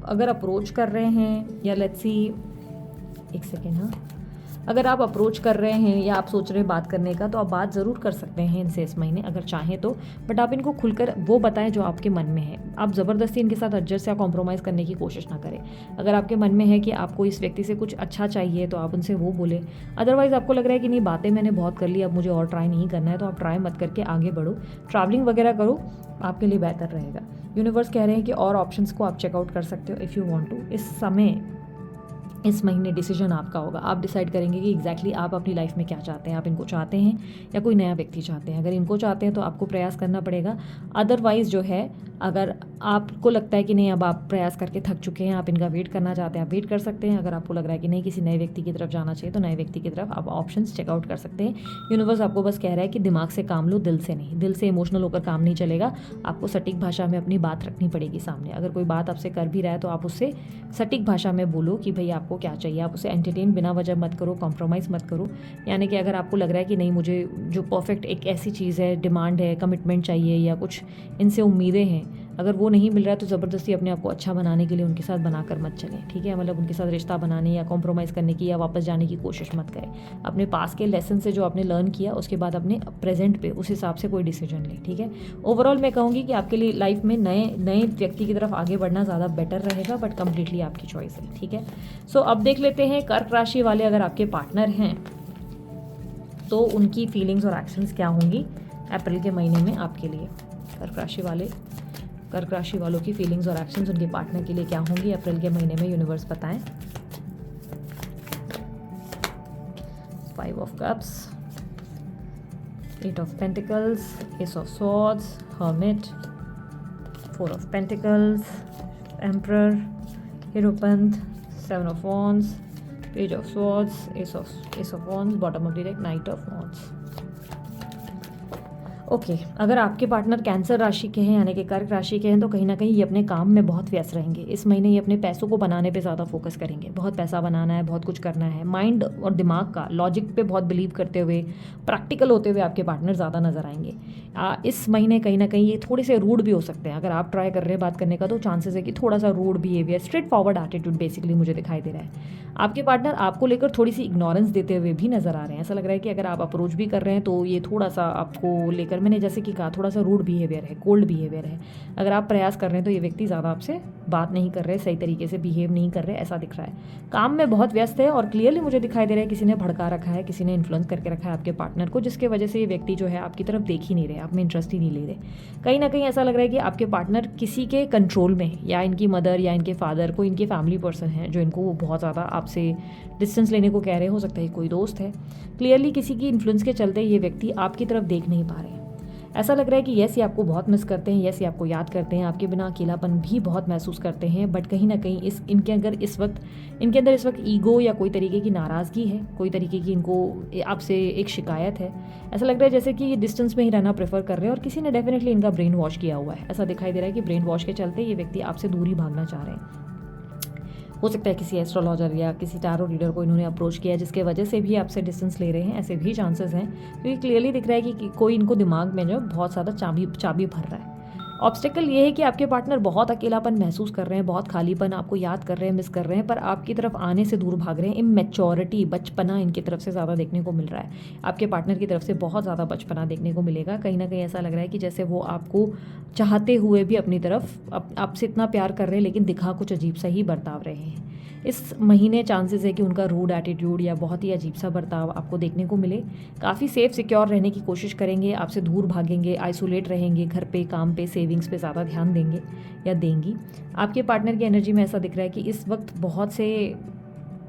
अगर अप्रोच कर रहे हैं या लेट्स सी, एक सेकेंड, हाँ, अगर आप अप्रोच कर रहे हैं या आप सोच रहे हैं बात करने का, तो आप बात ज़रूर कर सकते हैं इनसे इस महीने अगर चाहें तो, बट आप इनको खुलकर वो बताएं जो आपके मन में है। आप ज़बरदस्ती इनके साथ एडजस्ट या कॉम्प्रोमाइज़ करने की कोशिश ना करें। अगर आपके मन में है कि आपको इस व्यक्ति से कुछ अच्छा चाहिए तो आप उनसे वो बोलें। अदरवाइज़ आपको लग रहा है कि नहीं, बातें मैंने बहुत कर ली, अब मुझे और ट्राई नहीं करना है, तो आप ट्राई मत करके आगे बढ़ो, ट्रैवलिंग वगैरह करो, आपके लिए बेहतर रहेगा। यूनिवर्स कह रहे हैं कि और ऑप्शंस को आप चेकआउट कर सकते हो इफ़ यू वांट टू। इस महीने डिसीजन आपका होगा। आप डिसाइड करेंगे कि एग्जैक्टली आप अपनी लाइफ में क्या चाहते हैं। आप इनको चाहते हैं या कोई नया व्यक्ति चाहते हैं। अगर इनको चाहते हैं तो आपको प्रयास करना पड़ेगा। अदरवाइज़ जो है, अगर आपको लगता है कि नहीं, अब आप प्रयास करके थक चुके हैं, आप इनका वेट करना चाहते हैं, आप वेट कर सकते हैं। अगर आपको लग रहा है कि नहीं, किसी नए व्यक्ति की तरफ जाना चाहिए, तो नए व्यक्ति की तरफ आप ऑप्शंस चेकआउट कर सकते हैं। यूनिवर्स आपको बस कह रहा है कि दिमाग से काम लो, दिल से नहीं। दिल से इमोशनल होकर काम नहीं चलेगा। आपको सटीक भाषा में अपनी बात रखनी पड़ेगी सामने। अगर कोई बात आपसे कर भी रहा है तो आप उससे सटीक भाषा में बोलो कि भाई आपको क्या चाहिए। आप उसे एंटरटेन बिना वजह मत करो, कॉम्प्रोमाइज़ मत करो। यानी कि अगर आपको लग रहा है कि नहीं, मुझे जो परफेक्ट एक ऐसी चीज़ है, डिमांड है, कमिटमेंट चाहिए या कुछ इनसे उम्मीदें हैं, अगर वो नहीं मिल रहा है तो ज़बरदस्ती अपने आप को अच्छा बनाने के लिए उनके साथ बनाकर मत चलें, ठीक है। मतलब उनके साथ रिश्ता बनाने या कॉम्प्रोमाइज़ करने की या वापस जाने की कोशिश मत करें। अपने पास के लेसन से जो आपने लर्न किया उसके बाद अपने प्रेजेंट पे उस हिसाब से कोई डिसीजन लें, ठीक है। ओवरऑल मैं कहूँगी कि आपके लिए लाइफ में नए व्यक्ति की तरफ आगे बढ़ना ज़्यादा बेटर रहेगा, बट कम्प्लीटली आपकी चॉइस है, ठीक है। सो अब देख लेते हैं कर्क राशि वाले अगर आपके पार्टनर हैं तो उनकी फीलिंग्स और एक्शंस क्या होंगी अप्रैल के महीने में आपके लिए। कर्क राशि वालों की फीलिंग्स और एक्शंस उनके पार्टनर के लिए क्या होंगी अप्रैल के महीने में, यूनिवर्स बताएं। 5 of cups, 8 of pentacles, ace of swords, hermit, 4 of pentacles, emperor, hierophant, 7 of wands, page of swords, ace of wands, bottom of the deck, knight of wands. Okay, अगर आपके पार्टनर कैंसर राशि के हैं यानी कि कर्क राशि के हैं तो कहीं ना कहीं ये अपने काम में बहुत व्यस्त रहेंगे। इस महीने ये अपने पैसों को बनाने पे ज़्यादा फोकस करेंगे। बहुत पैसा बनाना है, बहुत कुछ करना है। माइंड और दिमाग का लॉजिक पे बहुत बिलीव करते हुए, प्रैक्टिकल होते हुए आपके पार्टनर ज़्यादा नजर आएंगे। इस महीने कहीं ना कहीं ये थोड़े से रूड भी हो सकते हैं। अगर आप ट्राई कर रहे हैं बात करने का तो चांसेस है कि थोड़ा सा rude behaviour, straightforward attitude basically मुझे दिखाई दे रहा है। आपके पार्टनर आपको लेकर थोड़ी सी इग्नोरेंस देते हुए भी नजर आ रहे हैं। ऐसा लग रहा है कि अगर आप अप्रोच भी कर रहे हैं तो ये थोड़ा सा आपको लेकर, मैंने जैसे कि कहा, थोड़ा सा रूड बिहेवियर है, कोल्ड बिहेवियर है। अगर आप प्रयास कर रहे हैं तो ये व्यक्ति ज़्यादा आपसे बात नहीं कर रहे, सही तरीके से बिहेव नहीं कर रहे, ऐसा दिख रहा है। काम में बहुत व्यस्त है और क्लियरली मुझे दिखाई दे रहा है किसी ने भड़का रखा है, किसी ने इन्फ्लुएंस करके रखा है आपके पार्टनर को, जिसके वजह से ये व्यक्ति जो है आपकी तरफ देख ही नहीं रहे, आप में इंटरेस्ट ही नहीं ले रहे। कहीं ना कहीं ऐसा लग रहा है कि आपके पार्टनर किसी के कंट्रोल में है, या इनकी मदर या इनके फादर, कोई इनके फैमिली पर्सन है जो इनको बहुत ज़्यादा आपसे डिस्टेंस लेने को कह रहे हो सकता है कोई दोस्त है। क्लियरली किसी की इन्फ्लुएंस के चलते ये व्यक्ति आपकी तरफ देख नहीं पा रहे हैं। ऐसा लग रहा है कि यस ये आपको बहुत मिस करते हैं, यस ये आपको याद करते हैं, आपके बिना अकेलापन भी बहुत महसूस करते हैं, बट कहीं ना कहीं इनके अंदर इस वक्त ईगो या कोई तरीके की नाराज़गी है, कोई तरीके की इनको आपसे एक शिकायत है। ऐसा लग रहा है जैसे कि ये डिस्टेंस में ही रहना प्रेफर कर रहे हैं और किसी ने डेफिनेटली इनका ब्रेन वॉश किया हुआ है। ऐसा दिखाई दे रहा है कि ब्रेन वॉश के चलते ये व्यक्ति आपसे दूर ही भागना चाह रहे हैं। हो सकता है किसी एस्ट्रोलॉजर या किसी टैरो रीडर को इन्होंने अप्रोच किया जिसके वजह से भी आपसे डिस्टेंस ले रहे हैं, ऐसे भी चांसेस हैं। क्योंकि क्लियरली दिख रहा है कि कोई इनको दिमाग में जो बहुत ज़्यादा चाबी भर रहा है। ऑब्स्टेकल ये है कि आपके पार्टनर बहुत अकेलापन महसूस कर रहे हैं, बहुत खालीपन आपको याद कर रहे हैं, मिस कर रहे हैं, पर आपकी तरफ आने से दूर भाग रहे हैं। इमैच्योरिटी, बचपना इनकी तरफ से ज़्यादा देखने को मिल रहा है। आपके पार्टनर की तरफ से बहुत ज़्यादा बचपना देखने को मिलेगा। कहीं ना कहीं ऐसा लग रहा है कि जैसे वो आपको चाहते हुए भी अपनी तरफ आपसे इतना प्यार कर रहे हैं लेकिन दिखा कुछ अजीब सा ही बर्ताव रहे हैं। इस महीने चांसेस है कि उनका रूड एटीट्यूड या बहुत ही अजीब सा बर्ताव आपको देखने को मिले। काफ़ी सेफ सिक्योर रहने की कोशिश करेंगे, आपसे दूर भागेंगे, आइसोलेट रहेंगे, घर पे, काम पे, सेविंग्स पे ज़्यादा ध्यान देंगे या देंगी। आपके पार्टनर की एनर्जी में ऐसा दिख रहा है कि इस वक्त बहुत से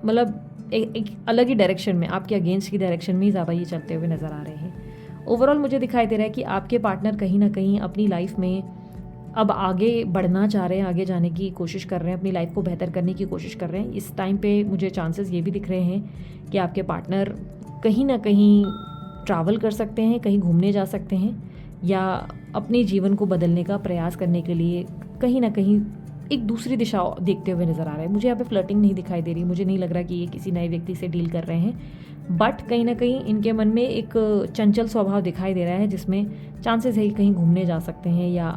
मतलब एक अलग ही डायरेक्शन में, आपके अगेंस्ट की डायरेक्शन में ही ज़्यादा ये चलते हुए नज़र आ रहे हैं। ओवरऑल मुझे दिखाई दे रहा है कि आपके पार्टनर कहीं ना कहीं अपनी लाइफ में अब आगे बढ़ना चाह रहे हैं, आगे जाने की कोशिश कर रहे हैं, अपनी लाइफ को बेहतर करने की कोशिश कर रहे हैं। इस टाइम पे मुझे चांसेस ये भी दिख रहे हैं कि आपके पार्टनर कहीं ना कहीं ट्रैवल कर सकते हैं, कहीं घूमने जा सकते हैं, या अपने जीवन को बदलने का प्रयास करने के लिए कहीं ना कहीं एक दूसरी दिशा देखते हुए नज़र आ रहा है। मुझे यहाँ पे फ्लर्टिंग नहीं दिखाई दे रही, मुझे नहीं लग रहा कि ये किसी नए व्यक्ति से डील कर रहे हैं, बट कहीं ना कहीं इनके मन में एक चंचल स्वभाव दिखाई दे रहा है जिसमें चांसेस है कि कहीं घूमने जा सकते हैं या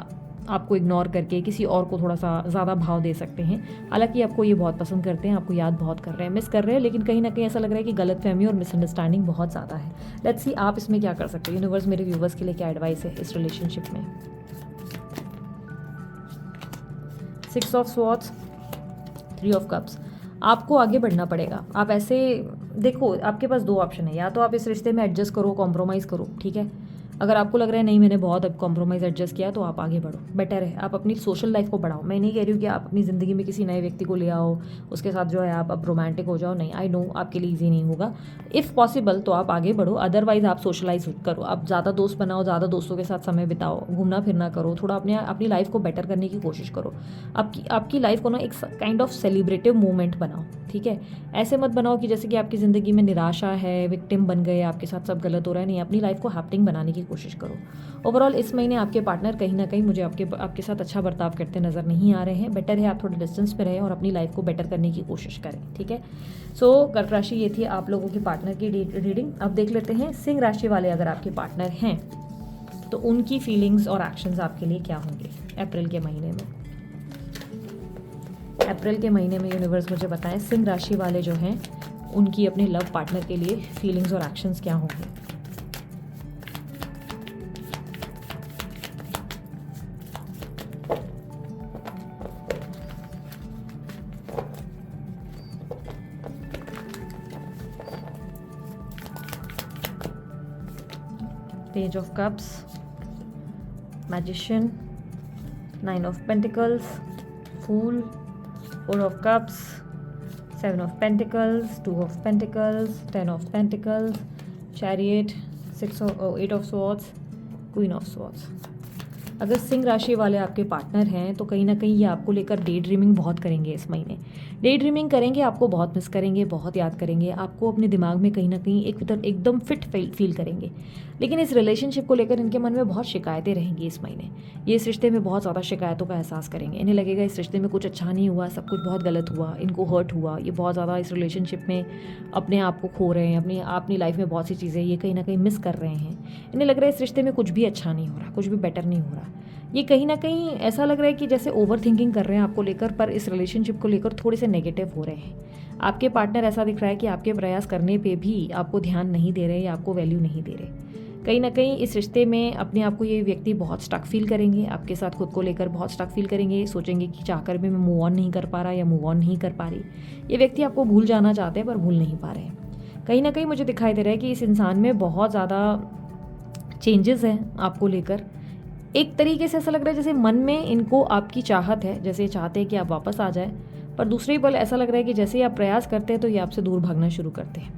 आपको इग्नोर करके किसी और को थोड़ा सा ज़्यादा भाव दे सकते हैं। हालांकि आपको ये बहुत पसंद करते हैं, आपको याद बहुत कर रहे हैं, मिस कर रहे हैं, लेकिन कहीं ना कहीं ऐसा लग रहा है कि गलतफहमी और मिसअंडरस्टैंडिंग बहुत ज़्यादा है। लेट्स सी आप इसमें क्या कर सकते हो। यूनिवर्स मेरे व्यूवर्स के लिए क्या एडवाइस है इस रिलेशनशिप में। 6 ऑफ स्वॉर्ड्स, 3 ऑफ कप्स। आपको आगे बढ़ना पड़ेगा। आप ऐसे देखो, आपके पास 2 ऑप्शन है, या तो आप इस रिश्ते में एडजस्ट करो, कॉम्प्रोमाइज़ करो, ठीक है। अगर आपको लग रहा है नहीं मैंने बहुत अब कॉम्प्रोमाइज़ एडजस्ट किया, तो आप आगे बढ़ो, बेटर है। आप अपनी सोशल लाइफ को बढ़ाओ। मैं नहीं कह रही हूँ कि आप अपनी ज़िंदगी में किसी नए व्यक्ति को ले आओ, उसके साथ जो है आप अब रोमांटिक हो जाओ, नहीं। आई नो आपके लिए ईजी नहीं होगा। इफ़ पॉसिबल तो आप आगे बढ़ो, अदरवाइज़ आप सोशलाइज करो, आप ज़्यादा दोस्त बनाओ, ज़्यादा दोस्तों के साथ समय बिताओ, घूमना फिरना करो, थोड़ा अपनी लाइफ को बेटर करने की कोशिश करो। आपकी लाइफ को ना एक काइंड ऑफ सेलिब्रेटिव मोमेंट बनाओ, ठीक है। ऐसे मत बनाओ कि जैसे कि आपकी ज़िंदगी में निराशा है, विक्टिम बन गए, आपके साथ सब गलत हो रहा है। नहीं, अपनी लाइफ को हैपनिंग बनाने की कोशिश करो। ओवरऑल इस महीने आपके पार्टनर कहीं ना कहीं मुझे आपके साथ अच्छा बर्ताव करते नज़र नहीं आ रहे हैं। बेटर है आप थोड़े डिस्टेंस पे रहें और अपनी लाइफ को बेटर करने की कोशिश करें, ठीक है। सो कर्क राशि ये थी आप लोगों के पार्टनर की रीडिंग। अब देख लेते हैं सिंह राशि वाले अगर आपके पार्टनर हैं तो उनकी फीलिंग्स और एक्शंस आपके लिए क्या होंगे अप्रैल के महीने में। अप्रैल के महीने में यूनिवर्स मुझे बताएं सिंह राशि वाले जो हैं उनकी अपने लव पार्टनर के लिए फीलिंग्स और एक्शंस क्या होंगे। Page of Cups, Magician, Nine of Pentacles, Fool, Four of Cups, Seven of Pentacles, Two of Pentacles, 10 of Pentacles, Chariot, Eight of Swords, Queen of Swords। अगर सिंह राशि वाले आपके पार्टनर हैं तो कहीं ना कहीं ये आपको लेकर डे ड्रीमिंग बहुत करेंगे इस महीने। डे ड्रीमिंग करेंगे, आपको बहुत मिस करेंगे, बहुत याद करेंगे, आपको अपने दिमाग में कहीं ना कहीं एकदम फिट फील करेंगे। लेकिन इस रिलेशनशिप को लेकर इनके मन में बहुत शिकायतें रहेंगी इस महीने। ये इस रिश्ते में बहुत ज़्यादा शिकायतों का एहसास करेंगे। इन्हें लगेगा इस रिश्ते में कुछ अच्छा नहीं हुआ, सब कुछ बहुत गलत हुआ, इनको हर्ट हुआ। ये बहुत ज़्यादा इस रिलेशनशिप में अपने आप को खो रहे हैं, अपनी लाइफ में बहुत सी चीज़ें ये कहीं ना कहीं मिस कर रहे हैं। इन्हें लग रहा है इस रिश्ते में कुछ भी अच्छा नहीं हो रहा, कुछ भी बेटर नहीं हो रहा। ये कहीं ना कहीं ऐसा लग रहा है कि जैसे ओवर थिंकिंग कर रहे हैं आपको लेकर, पर इस रिलेशनशिप को लेकर थोड़े से नेगेटिव हो रहे हैं। आपके पार्टनर ऐसा दिख रहा है कि आपके प्रयास करने पे भी आपको ध्यान नहीं दे रहे या आपको वैल्यू नहीं दे रहे। कहीं ना कहीं इस रिश्ते में अपने आप को ये व्यक्ति बहुत स्टक फील करेंगे, आपके साथ खुद को लेकर बहुत स्टक फील करेंगे, सोचेंगे कि चाहकर भी मैं मूव ऑन नहीं कर पा रहा या मूव ऑन नहीं कर पा रही। ये व्यक्ति आपको भूल जाना चाहते हैं पर भूल नहीं पा रहे हैं। कहीं ना कहीं मुझे दिखाई दे रहा है कि इस इंसान में बहुत ज़्यादा चेंजेस हैं आपको लेकर। एक तरीके से ऐसा लग रहा है जैसे मन में इनको आपकी चाहत है, जैसे चाहते हैं कि आप वापस आ जाए, पर दूसरे पल ऐसा लग रहा है कि जैसे ही आप प्रयास करते हैं तो ये आपसे दूर भागना शुरू करते हैं।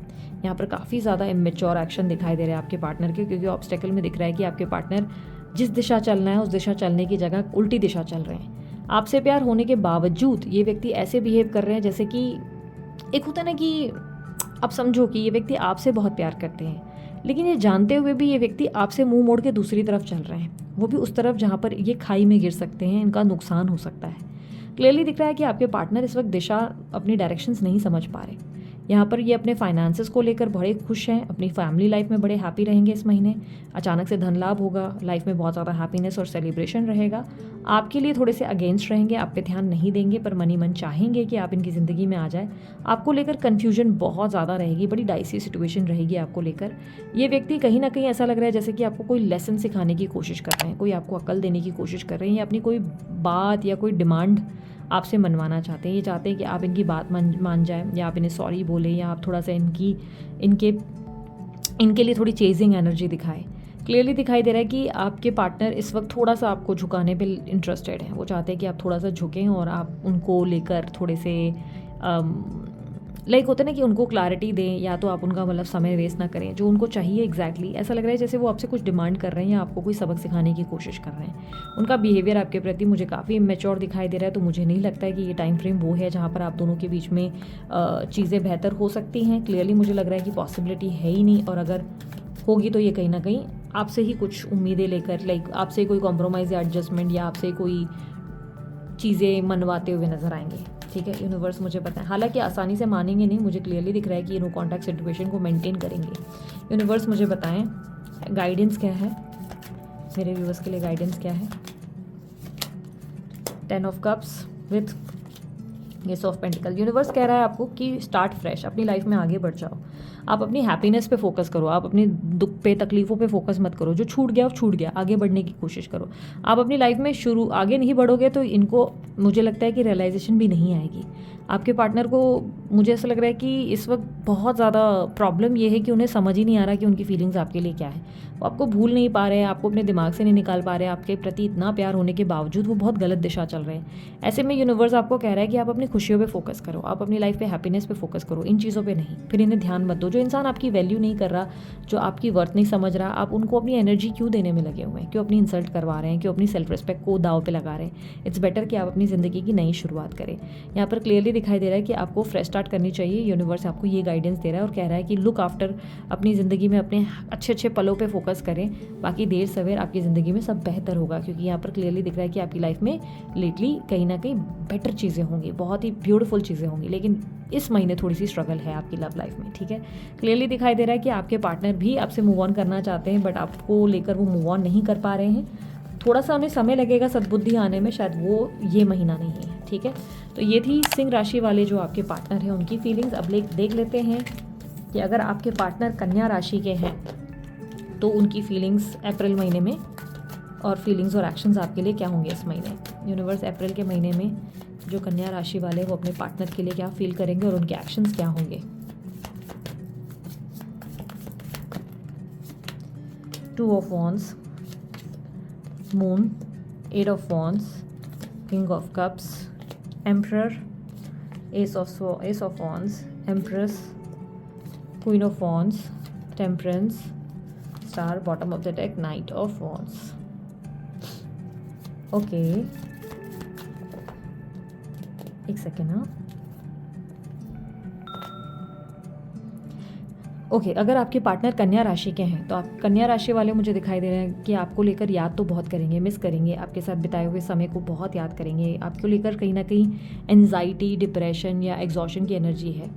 यहाँ पर काफ़ी ज़्यादा इमेच्योर एक्शन दिखाई दे रहा है आपके पार्टनर के, क्योंकि ऑब्स्टेकल में दिख रहा है कि आपके पार्टनर जिस दिशा चलना है उस दिशा चलने की जगह उल्टी दिशा चल रहे हैं। आपसे प्यार होने के बावजूद ये व्यक्ति ऐसे बिहेव कर रहे हैं जैसे कि एक होता है ना कि आप समझो कि ये व्यक्ति आपसे बहुत प्यार करते हैं, लेकिन ये जानते हुए भी ये व्यक्ति आपसे मुंह मोड़ के दूसरी तरफ चल रहे हैं, वो भी उस तरफ जहाँ पर ये खाई में गिर सकते हैं, इनका नुकसान हो सकता है। क्लियरली दिख रहा है कि आपके पार्टनर इस वक्त दिशा, अपनी डायरेक्शंस नहीं समझ पा रहे। यहाँ पर ये अपने फाइनेंसेस को लेकर बड़े खुश हैं, अपनी फैमिली लाइफ में बड़े हैप्पी रहेंगे इस महीने। अचानक से धन लाभ होगा, लाइफ में बहुत ज़्यादा हैप्पीनेस और सेलिब्रेशन रहेगा। आपके लिए थोड़े से अगेंस्ट रहेंगे, आप पे ध्यान नहीं देंगे, पर मनी मन चाहेंगे कि आप इनकी ज़िंदगी में आ जाए। आपको लेकर कन्फ्यूजन बहुत ज़्यादा रहेगी, बड़ी डाइसी सिचुएशन रहेगी आपको लेकर। ये व्यक्ति कहीं ना कहीं ऐसा लग रहा है जैसे कि आपको कोई लेसन सिखाने की कोशिश कर रहे हैं, कोई आपको अकल देने की कोशिश कर रहे हैं, या अपनी कोई बात या कोई डिमांड आपसे मनवाना चाहते हैं। ये चाहते हैं कि आप इनकी बात मान जाएं, या आप इन्हें सॉरी बोलें, या आप थोड़ा सा इनके लिए थोड़ी चेजिंग एनर्जी दिखाएं। क्लियरली दिखाई दे रहा है कि आपके पार्टनर इस वक्त थोड़ा सा आपको झुकाने पे इंटरेस्टेड हैं। वो चाहते हैं कि आप थोड़ा सा झुकें और आप उनको लेकर थोड़े से लाइक होता है ना कि उनको क्लैरिटी दें, या तो आप उनका मतलब समय वेस्ट ना करें, जो उनको चाहिए एग्जैक्टली। ऐसा लग रहा है जैसे वो आपसे कुछ डिमांड कर रहे हैं या आपको कोई सबक सिखाने की कोशिश कर रहे हैं। उनका बिहेवियर आपके प्रति मुझे काफ़ी इमेच्योर दिखाई दे रहा है, तो मुझे नहीं लगता है कि ये टाइम फ्रेम वो है जहाँ पर आप दोनों के बीच में चीज़ें बेहतर हो सकती हैं। क्लियरली मुझे लग रहा है कि पॉसिबिलिटी है ही नहीं, और अगर होगी तो ये कहीं ना कहीं आपसे ही कुछ उम्मीदें लेकर, लाइक आपसे कोई कॉम्प्रोमाइज़ या एडजस्टमेंट या आपसे कोई चीज़ें मनवाते हुए नजर आएंगे। ठीक है, यूनिवर्स मुझे पता है, हालांकि आसानी से मानेंगे नहीं, मुझे क्लियरली दिख रहा है कि ये नो कॉन्टैक्ट सिचुएशन को मेंटेन करेंगे। यूनिवर्स मुझे बताएं गाइडेंस क्या है, मेरे व्यूवर्स के लिए गाइडेंस क्या है। 10 of cups with S of pentacle. Universe कह रहा है आपको कि स्टार्ट फ्रेश, अपनी लाइफ में आगे बढ़ जाओ। आप अपनी हैप्पीनेस पे फोकस करो, आप अपनी दुख पे तकलीफ़ों पे फोकस मत करो। जो छूट गया वो छूट गया, आगे बढ़ने की कोशिश करो। आप अपनी लाइफ में आगे नहीं बढ़ोगे तो इनको मुझे लगता है कि रियलाइजेशन भी नहीं आएगी। आपके पार्टनर को मुझे ऐसा लग रहा है कि इस वक्त बहुत ज़्यादा प्रॉब्लम ये है कि उन्हें समझ ही नहीं आ रहा कि उनकी फीलिंग्स आपके लिए क्या है। वो आपको भूल नहीं पा रहे हैं, आपको अपने दिमाग से नहीं निकाल पा रहे हैं। आपके प्रति इतना प्यार होने के बावजूद वो बहुत गलत दिशा चल रहे हैं। ऐसे में यूनिवर्स आपको कह रहा है कि आप अपनी खुशियों पे फोकस करो, आप अपनी लाइफ पे हैप्पीनेस पे फोकस करो, इन चीज़ों पे नहीं। फिर इन्हें ध्यान मत दो। जो इंसान आपकी वैल्यू नहीं कर रहा, जो आपकी वर्थ नहीं समझ रहा, आप उनको अपनी एनर्जी क्यों देने में लगे हुए हैं, क्यों अपनी इंसल्ट करवा रहे हैं, क्यों अपनी सेल्फ रिस्पेक्ट को दाव पे लगा रहे हैं। इट्स बेटर कि आप अपनी ज़िंदगी की नई शुरुआत करें। यहाँ पर क्लियरली दिखाई दे रहा है कि आपको फ्रेश स्टार्ट करनी चाहिए। यूनिवर्स आपको ये गाइडेंस दे रहा है और कह रहा है कि लुक आफ्टर, अपनी ज़िंदगी में अपने अच्छे अच्छे पलों पे फोकस करें। बाकी देर सवेर आपकी ज़िंदगी में सब बेहतर होगा, क्योंकि यहाँ पर क्लियरली दिख रहा है कि आपकी लाइफ में लेटली कहीं ना कहीं बेटर चीज़ें होंगी, बहुत ही ब्यूटीफुल चीज़ें होंगी। लेकिन इस महीने थोड़ी सी स्ट्रगल है आपकी लव लाइफ में। ठीक है, क्लियरली दिखाई दे रहा है कि आपके पार्टनर भी आपसे मूव ऑन करना चाहते हैं, बट आपको लेकर वो मूव ऑन नहीं कर पा रहे हैं। थोड़ा सा उन्हें समय लगेगा सद्बुद्धि आने में, शायद वो ये महीना नहीं है, ठीक है। तो ये थी सिंह राशि वाले जो आपके पार्टनर हैं उनकी फीलिंग्स। अब देख लेते हैं कि अगर आपके पार्टनर कन्या राशि के हैं तो उनकी फीलिंग्स अप्रैल महीने में और फीलिंग्स और एक्शंस आपके लिए क्या होंगे इस महीने। यूनिवर्स अप्रैल के महीने में जो कन्या राशि वाले वो अपने पार्टनर के लिए क्या फील करेंगे और उनके एक्शंस क्या होंगे। 2 of wands, moon, 8 of wands, king of cups, emperor, S of wands, empress, queen of wands, temperance, star, bottom of the deck, knight of wands. Okay, एक सेकेंड। हाँ, ओके, अगर आपके पार्टनर कन्या राशि के हैं तो आप कन्या राशि वाले मुझे दिखाई दे रहे हैं कि आपको लेकर याद तो बहुत करेंगे, मिस करेंगे, आपके साथ बिताए हुए समय को बहुत याद करेंगे। आपको लेकर कहीं ना कहीं एंजाइटी, डिप्रेशन या एग्जॉशन की एनर्जी है,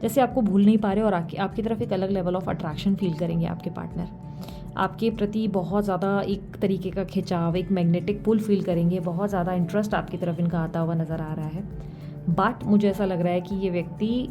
जैसे आपको भूल नहीं पा रहे और आपकी तरफ एक अलग लेवल ऑफ अट्रैक्शन फील करेंगे। आपके पार्टनर आपके प्रति बहुत ज़्यादा एक तरीके का खिंचाव, एक मैग्नेटिक पुल फील करेंगे, बहुत ज़्यादा इंटरेस्ट आपकी तरफ इनका आता हुआ नज़र आ रहा है। बट मुझे ऐसा लग रहा है कि ये व्यक्ति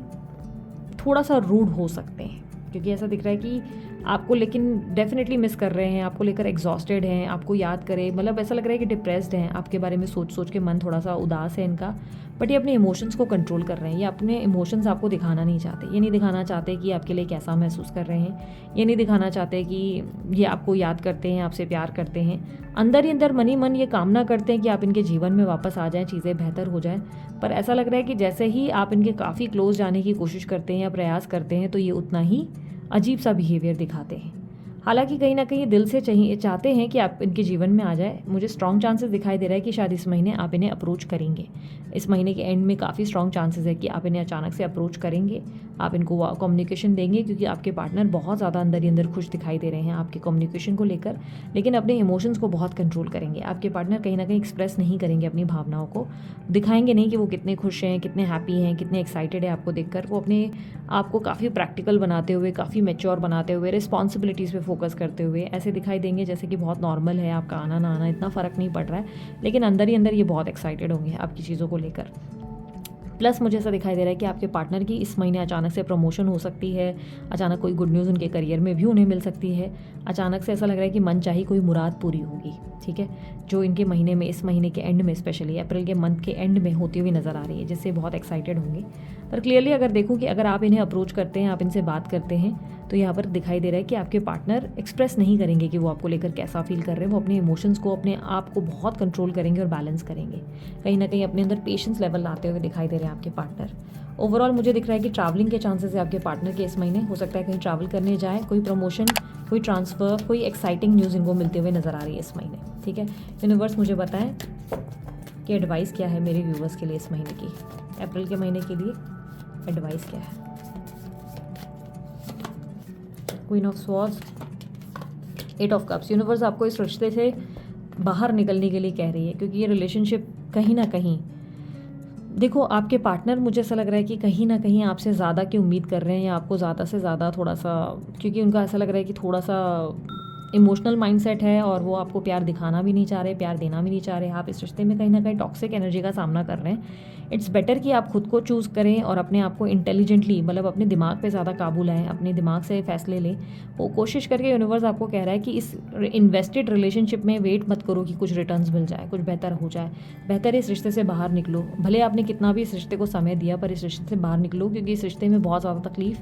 थोड़ा सा रूड हो सकते हैं, क्योंकि ऐसा दिख रहा है कि आपको लेकिन डेफिनेटली मिस कर रहे हैं, आपको लेकर एग्जॉस्टेड हैं, आपको याद करें, मतलब ऐसा लग रहा है कि डिप्रेस्ड हैं, आपके बारे में सोच सोच के मन थोड़ा सा उदास है इनका। बट ये अपने इमोशंस को कंट्रोल कर रहे हैं, ये अपने इमोशंस आपको दिखाना नहीं चाहते। ये नहीं दिखाना चाहते कि आपके लिए कैसा महसूस कर रहे हैं, ये नहीं दिखाना चाहते कि ये आपको याद करते हैं, आपसे प्यार करते हैं। अंदर ही अंदर मन ही मन ये कामना करते हैं कि आप इनके जीवन में वापस आ जाएं, चीज़ें बेहतर हो जाएं। पर ऐसा लग रहा है कि जैसे ही आप इनके काफ़ी क्लोज जाने की कोशिश करते हैं या प्रयास करते हैं तो ये उतना ही अजीब सा बिहेवियर दिखाते हैं। हालांकि कहीं ना कहीं दिल से चाहते हैं कि आप इनके जीवन में आ जाए। मुझे स्ट्रॉन्ग चांसेस दिखाई दे रहा है कि शायद इस महीने आप इन्हें अप्रोच करेंगे। इस महीने के एंड में काफ़ी स्ट्रॉन्ग चांसेस है कि आप इन्हें अचानक से अप्रोच करेंगे, आप इनको कम्युनिकेशन देंगे, क्योंकि आपके पार्टनर बहुत ज़्यादा अंदर ही अंदर खुश दिखाई दे रहे हैं आपके कम्युनिकेशन को लेकर, लेकिन अपने इमोशंस को बहुत कंट्रोल करेंगे। आपके पार्टनर कहीं ना कहीं एक्सप्रेस नहीं करेंगे अपनी भावनाओं को, दिखाएंगे नहीं कि वो कितने खुश हैं, कितने हैप्पी हैं, कितने एक्साइटेड है आपको देखकर। वो अपने आप को काफ़ी प्रैक्टिकल बनाते हुए, काफ़ी मैच्योर बनाते हुए, रिस्पॉन्सिबिलिटीज़ पे फोकस करते हुए ऐसे दिखाई देंगे जैसे कि बहुत नॉर्मल है, आपका आना ना आना इतना फ़र्क नहीं पड़ रहा है, लेकिन अंदर ही अंदर ये बहुत एक्साइटेड होंगे आपकी चीज़ों को लेकर। प्लस मुझे ऐसा दिखाई दे रहा है कि आपके पार्टनर की इस महीने अचानक से प्रमोशन हो सकती है, अचानक कोई गुड न्यूज़ उनके करियर में भी उन्हें मिल सकती है, अचानक से ऐसा लग रहा है कि मन चाही कोई मुराद पूरी होगी, ठीक है, जो इनके महीने में, इस महीने के एंड में, स्पेशली अप्रैल के मंथ के एंड में होती हुई नज़र आ रही है, जिससे बहुत एक्साइटेड होंगे। पर क्लियरली अगर देखूँ कि अगर आप इन्हें अप्रोच करते हैं, आप इनसे बात करते हैं, तो यहाँ पर दिखाई दे रहा है कि आपके पार्टनर एक्सप्रेस नहीं करेंगे कि वो आपको लेकर कैसा फील कर रहे हैं। वो अपने इमोशंस को, अपने आप को बहुत कंट्रोल करेंगे और बैलेंस करेंगे। कहीं ना कहीं अपने अंदर पेशेंस लेवल लाते हुए दिखाई दे रहे हैं आपके पार्टनर। ओवरऑल मुझे दिख रहा है कि ट्रैवलिंग के चांसेस है आपके पार्टनर के इस महीने। हो सकता है कहीं ट्रैवल करने जाएँ, कोई प्रमोशन, कोई ट्रांसफ़र, कोई एक्साइटिंग न्यूज़ इनको मिलते हुए नज़र आ रही है इस महीने, ठीक है। यूनिवर्स मुझे बताएं कि एडवाइस क्या है मेरे व्यूवर्स के लिए इस महीने की, अप्रैल के महीने के लिए एडवाइस क्या है। Queen of swords, 8 of cups. Universe आपको इस रिश्ते से बाहर निकलने के लिए कह रही है, क्योंकि ये रिलेशनशिप कहीं ना कहीं, देखो आपके पार्टनर मुझे ऐसा लग रहा है कि कहीं ना कहीं आपसे ज़्यादा की उम्मीद कर रहे हैं, या आपको ज़्यादा से ज़्यादा थोड़ा सा, क्योंकि उनका ऐसा लग रहा है कि थोड़ा सा इमोशनल माइंडसेट है और वो आपको प्यार दिखाना भी नहीं चाह रहे, प्यार देना भी नहीं चाह रहे। आप इस रिश्ते में कहीं ना कहीं टॉक्सिक एनर्जी का सामना कर रहे हैं। इट्स बेटर कि आप खुद को चूज़ करें और अपने आप को इंटेलिजेंटली, मतलब अपने दिमाग पे ज़्यादा काबू लाएं, अपने दिमाग से फैसले लें। वो कोशिश करके यूनिवर्स आपको कह रहा है कि इस इन्वेस्टेड रिलेशनशिप में वेट मत करो कि कुछ रिटर्न्स मिल जाए, कुछ बेहतर हो जाए। बेहतर इस रिश्ते से बाहर निकलो। भले आपने कितना भी इस रिश्ते को समय दिया, पर इस रिश्ते से बाहर निकलो, क्योंकि इस रिश्ते में बहुत ज़्यादा तकलीफ,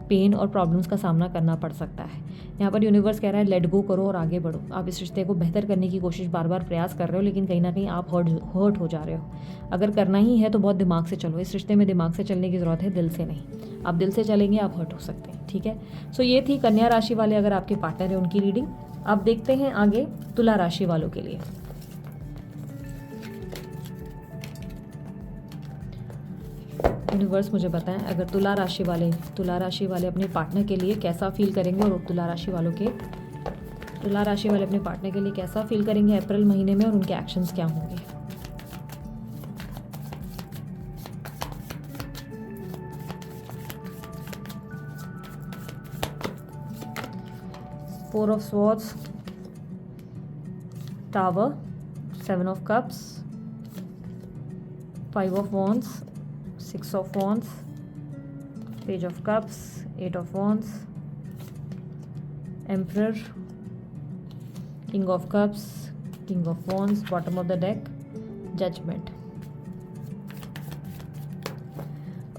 पेन और प्रॉब्लम्स का सामना करना पड़ सकता है। यहाँ पर यूनिवर्स कह रहा है लेट गो करो और आगे बढ़ो। आप इस रिश्ते को बेहतर करने की कोशिश बार बार प्रयास कर रहे हो, लेकिन कहीं ना कहीं आप हर्ट हो जा रहे हो। अगर करना ही है तो बहुत दिमाग से चलो। इस रिश्ते में दिमाग से चलने की ज़रूरत है, दिल से नहीं। आप दिल से चलेंगे, आप हर्ट हो सकते हैं, ठीक है। सो ये थी कन्या राशि वाले, अगर आपके पार्टनर है उनकी रीडिंग। अब देखते हैं आगे तुला राशि वालों के लिए। यूनिवर्स मुझे बताएं अगर तुला राशि वाले अपने पार्टनर के लिए कैसा फील करेंगे, और तुला राशि वाले अपने पार्टनर के लिए कैसा फील करेंगे अप्रैल महीने में, और उनके एक्शंस क्या होंगे। Four of swords, Tower, 7 of Cups, 5 of Wands, 6 of Wands, Page of Cups, 8 of Wands, Emperor, King of Cups, King of Wands, bottom of the deck, Judgment.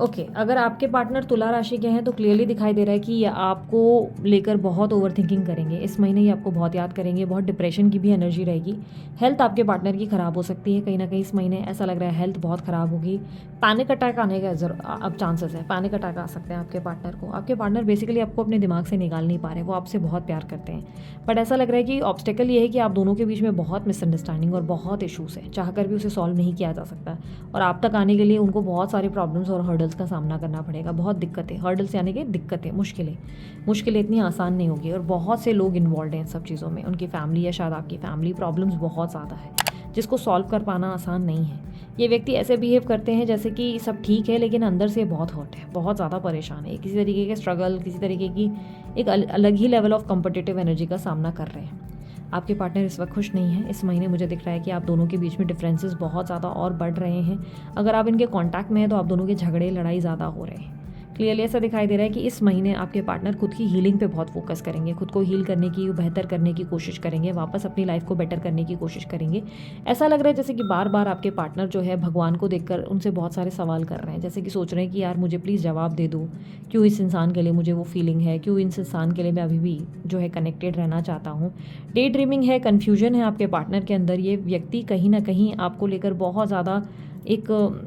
Okay अगर आपके पार्टनर तुला राशि के हैं तो क्लियरली दिखाई दे रहा है कि ये आपको लेकर बहुत ओवर थिंकिंग करेंगे। इस महीने ये आपको बहुत याद करेंगे, बहुत डिप्रेशन की भी एनर्जी रहेगी। हेल्थ आपके पार्टनर की ख़राब हो सकती है कहीं ना कहीं। इस महीने ऐसा लग रहा है हेल्थ बहुत ख़राब होगी। पैनिक अटैक आने का अब चांसेस है, पैनिक अटैक आ सकते हैं आपके पार्टनर को। आपके पार्टनर बेसिकली आपको अपने दिमाग से निकाल नहीं पा रहे, वो आपसे बहुत प्यार करते हैं, बट ऐसा लग रहा है कि ऑब्स्टेकल ये है कि आप दोनों के बीच में बहुत मिसअंडरस्टैंडिंग और बहुत इशूज़ है, चाह कर भी उसे सॉल्व नहीं किया जा सकता। और आप तक आने के लिए उनको बहुत सारे प्रॉब्लम्स और हर्डल्स का सामना करना पड़ेगा, बहुत दिक्कतें, हर्डल्स यानी कि दिक्कतें, मुश्किलें इतनी आसान नहीं होगी। और बहुत से लोग इन्वॉल्व हैं इन सब चीज़ों में, उनकी फैमिली या शायद आपकी फैमिली प्रॉब्लम्स बहुत ज़्यादा है, जिसको सॉल्व कर पाना आसान नहीं है। ये व्यक्ति ऐसे बिहेव करते हैं जैसे कि सब ठीक है लेकिन अंदर से बहुत हर्ट है, बहुत ज़्यादा परेशान है, किसी तरीके के स्ट्रगल, किसी तरीके की एक अलग ही लेवल ऑफ कॉम्पिटिटिव एनर्जी का सामना कर रहे हैं। आपके पार्टनर इस वक्त खुश नहीं है। इस महीने मुझे दिख रहा है कि आप दोनों के बीच में डिफरेंसेस बहुत ज़्यादा और बढ़ रहे हैं। अगर आप इनके कांटेक्ट में हैं तो आप दोनों के झगड़े, लड़ाई ज़्यादा हो रहे हैं। क्लियरली ऐसा दिखाई दे रहा है कि इस महीने आपके पार्टनर खुद की हीलिंग पे बहुत फोकस करेंगे, खुद को हील करने की, बेहतर करने की कोशिश करेंगे, वापस अपनी लाइफ को बेटर करने की कोशिश करेंगे। ऐसा लग रहा है जैसे कि बार बार आपके पार्टनर जो है भगवान को देखकर उनसे बहुत सारे सवाल कर रहे हैं, जैसे कि सोच रहे हैं कि यार मुझे प्लीज़ जवाब दे दो, क्यों इस इंसान के लिए मुझे वो फीलिंग है, क्यों इस इंसान के लिए मैं अभी भी जो है कनेक्टेड रहना चाहता हूँ। डे ड्रीमिंग है, कन्फ्यूजन है आपके पार्टनर के अंदर। ये व्यक्ति कहीं ना कहीं आपको लेकर बहुत ज़्यादा एक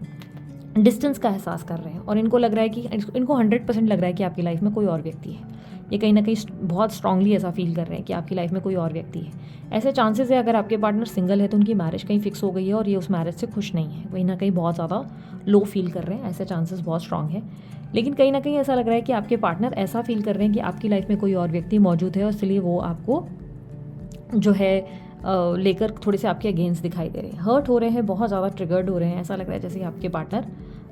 डिस्टेंस का एहसास कर रहे हैं और इनको लग रहा है कि इनको 100% लग रहा है कि आपकी लाइफ में कोई और व्यक्ति है। ये कहीं ना कहीं बहुत स्ट्रांगली ऐसा फील कर रहे हैं कि आपकी लाइफ में कोई और व्यक्ति है। ऐसे चांसेस है अगर आपके पार्टनर सिंगल है तो उनकी मैरिज कहीं फिक्स हो गई है और ये उस मैरिज से खुश नहीं है, कहीं ना कहीं बहुत ज़्यादा लो फील कर रहे हैं। ऐसे चांसेस बहुत स्ट्रांग है। लेकिन कहीं ना कहीं ऐसा लग रहा है कि आपके पार्टनर ऐसा फील कर रहे हैं कि आपकी लाइफ में कोई और व्यक्ति मौजूद है और इसलिए वो आपको जो है लेकर थोड़े से आपके अगेंस्ट दिखाई दे रहे हैं, हर्ट हो रहे हैं, बहुत ज़्यादा ट्रिगर्ड हो रहे हैं। ऐसा लग रहा है जैसे आपके पार्टनर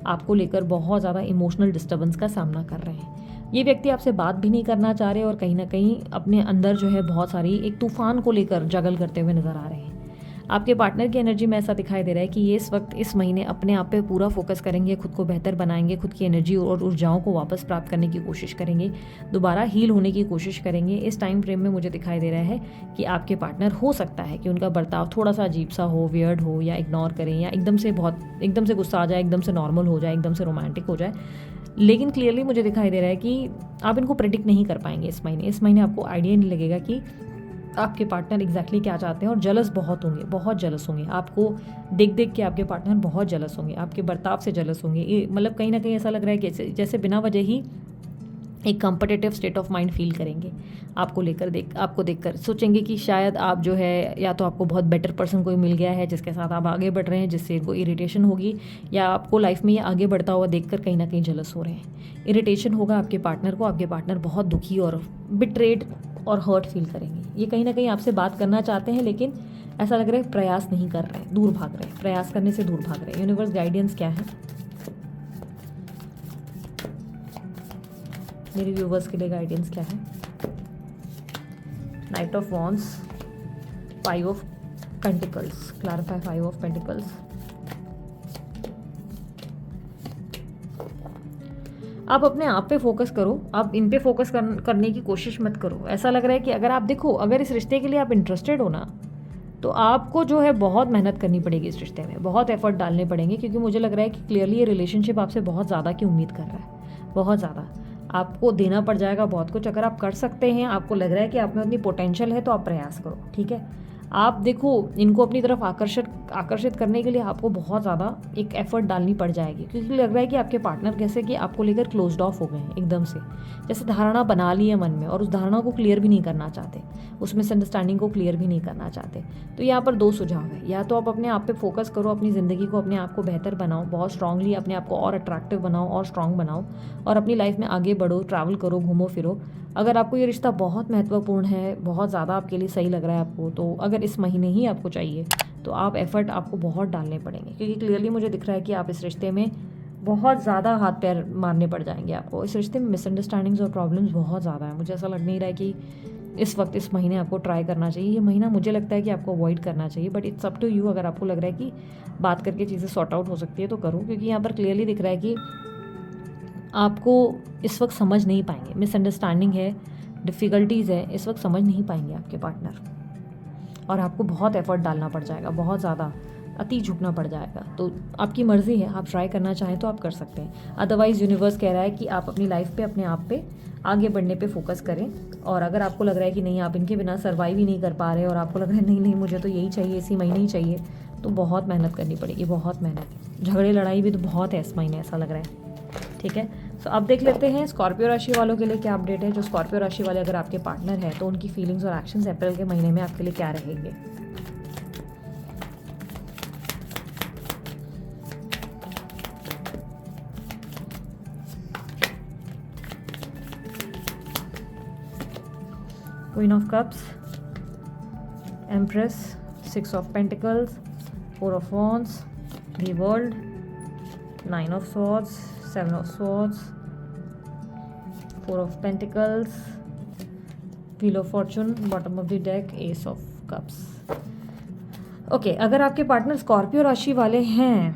आपको लेकर बहुत ज़्यादा इमोशनल डिस्टर्बेंस का सामना कर रहे हैं। ये व्यक्ति आपसे बात भी नहीं करना चाह रहे और कहीं ना कहीं अपने अंदर जो है बहुत सारी एक तूफान को लेकर जगल करते हुए नज़र आ रहे हैं। आपके पार्टनर की एनर्जी में ऐसा दिखाई दे रहा है कि ये इस वक्त इस महीने अपने आप पे पूरा फोकस करेंगे, खुद को बेहतर बनाएंगे, खुद की एनर्जी और ऊर्जाओं को वापस प्राप्त करने की कोशिश करेंगे, दोबारा हील होने की कोशिश करेंगे। इस टाइम फ्रेम में मुझे दिखाई दे रहा है कि आपके पार्टनर हो सकता है कि उनका बर्ताव थोड़ा सा अजीब सा हो, वियर्ड हो, या इग्नोर करें, या एकदम से गुस्सा आ जाए, एकदम से नॉर्मल हो जाए, एकदम से रोमांटिक हो जाए। लेकिन क्लियरली मुझे दिखाई दे रहा है कि आप इनको प्रेडिक्ट नहीं कर पाएंगे इस महीने आपको आइडिया नहीं लगेगा कि आपके पार्टनर एग्जैक्टली क्या चाहते हैं। और जलस बहुत होंगे, बहुत जलस होंगे, आपको देख देख के आपके पार्टनर बहुत जलस होंगे, आपके बर्ताव से जलस होंगे। मतलब कहीं ना कहीं ऐसा लग रहा है कि जैसे बिना वजह ही एक competitive state of mind feel करेंगे आपको देखकर सोचेंगे कि शायद आप जो है या तो आपको बहुत बेटर पर्सन कोई मिल गया है जिसके साथ आप आगे बढ़ रहे हैं, जिससे इनको इरिटेशन होगी, या आपको लाइफ में ये आगे बढ़ता हुआ देखकर कहीं ना कहीं जलस हो रहे हैं। इरिटेशन होगा आपके पार्टनर को, आपके पार्टनर बहुत दुखी और बिट्रेड और हर्ट फील करेंगे। ये कहीं ना कहीं आपसे बात करना चाहते हैं लेकिन ऐसा लग रहा है प्रयास नहीं कर रहे हैं, दूर भाग रहे हैं, प्रयास करने से दूर भाग रहे हैं। यूनिवर्स गाइडेंस क्या है मेरे व्यूवर्स के लिए? गाइडेंस क्या है? Knight of wands, 5 of pentacles, clarify 5 of pentacles. आप अपने आप पे फोकस करो, आप इन पे फोकस करने की कोशिश मत करो। ऐसा लग रहा है कि अगर आप देखो, अगर इस रिश्ते के लिए आप इंटरेस्टेड हो ना, तो आपको जो है बहुत मेहनत करनी पड़ेगी इस रिश्ते में, बहुत एफर्ट डालने पड़ेंगे, क्योंकि मुझे लग रहा है कि क्लियरली ये रिलेशनशिप आपसे बहुत ज़्यादा की उम्मीद कर रहा है, बहुत ज़्यादा आपको देना पड़ जाएगा बहुत कुछ। अगर आप कर सकते हैं, आपको लग रहा है कि आप में उतनी पोटेंशियल है, तो आप प्रयास करो, ठीक है। आप देखो, इनको अपनी तरफ आकर्षित करने के लिए आपको बहुत ज़्यादा एक एफर्ट डालनी पड़ जाएगी, क्योंकि लग रहा है कि आपके पार्टनर कैसे कि आपको लेकर क्लोज्ड ऑफ हो गए हैं एकदम से, जैसे धारणा बना ली है मन में और उस धारणा को क्लियर भी नहीं करना चाहते, उस मिसअंडरस्टैंडिंग को क्लियर भी नहीं करना चाहते। तो यहाँ पर 2 सुझाव है, या तो आप अपने आप पे फोकस करो, अपनी ज़िंदगी को, अपने आप को बेहतर बनाओ, बहुत स्ट्रांगली अपने आप को और अट्रैक्टिव बनाओ और स्ट्रांग बनाओ, और अपनी लाइफ में आगे बढ़ो, ट्रैवल करो, घूमो फिरो। अगर आपको ये रिश्ता बहुत महत्वपूर्ण है, बहुत ज़्यादा आपके लिए सही लग रहा है आपको, तो अगर इस महीने ही आपको चाहिए तो आप एफर्ट आपको बहुत डालने पड़ेंगे, क्योंकि क्लियरली मुझे दिख रहा है कि आप इस रिश्ते में बहुत ज़्यादा हाथ पैर मारने पड़ जाएंगे आपको। इस रिश्ते में मिसअंडरस्टैंडिंग्स और प्रॉब्लम्स बहुत ज़्यादा है। मुझे ऐसा लग नहीं रहा है कि इस वक्त इस महीने आपको ट्राई करना चाहिए। ये महीना मुझे लगता है कि आपको अवॉइड करना चाहिए, but it's up to you. अगर आपको लग रहा है कि बात करके चीज़ें सॉर्ट आउट हो सकती है तो करो, क्योंकि यहाँ पर क्लियरली दिख रहा है कि आपको इस वक्त समझ नहीं पाएंगे, मिसअंडरस्टैंडिंग है, डिफ़िकल्टीज़ है, इस वक्त समझ नहीं पाएंगे आपके पार्टनर, और आपको बहुत एफर्ट डालना पड़ जाएगा, बहुत ज़्यादा अति झुकना पड़ जाएगा। तो आपकी मर्ज़ी है, आप ट्राई करना चाहें तो आप कर सकते हैं। अदरवाइज़ यूनिवर्स कह रहा है कि आप अपनी लाइफ पे, अपने आप पे आगे बढ़ने पे फोकस करें। और अगर आपको लग रहा है कि नहीं, आप इनके बिना सर्वाइव ही नहीं कर पा रहे और आपको लग रहा है नहीं नहीं मुझे तो यही चाहिए, इसी महीने ही चाहिए, तो बहुत मेहनत करनी पड़ेगी, बहुत मेहनत। झगड़े लड़ाई भी तो बहुत है इस महीने, ऐसा लग रहा है। ठीक है, सो अब देख लेते हैं स्कॉर्पियो राशि वालों के लिए क्या अपडेट है। जो स्कॉर्पियो राशि वाले अगर आपके पार्टनर हैं तो उनकी फीलिंग्स और एक्शंस अप्रैल के महीने में आपके लिए क्या रहेंगे। Queen of cups, empress, 6 of pentacles, 4 of wands, the world, 9 of swords, 7 of swords, 4 of pentacles, wheel of Fortune, bottom of the deck, S of cups. Okay, अगर आपके पार्टनर स्कॉर्पियो राशि वाले हैं,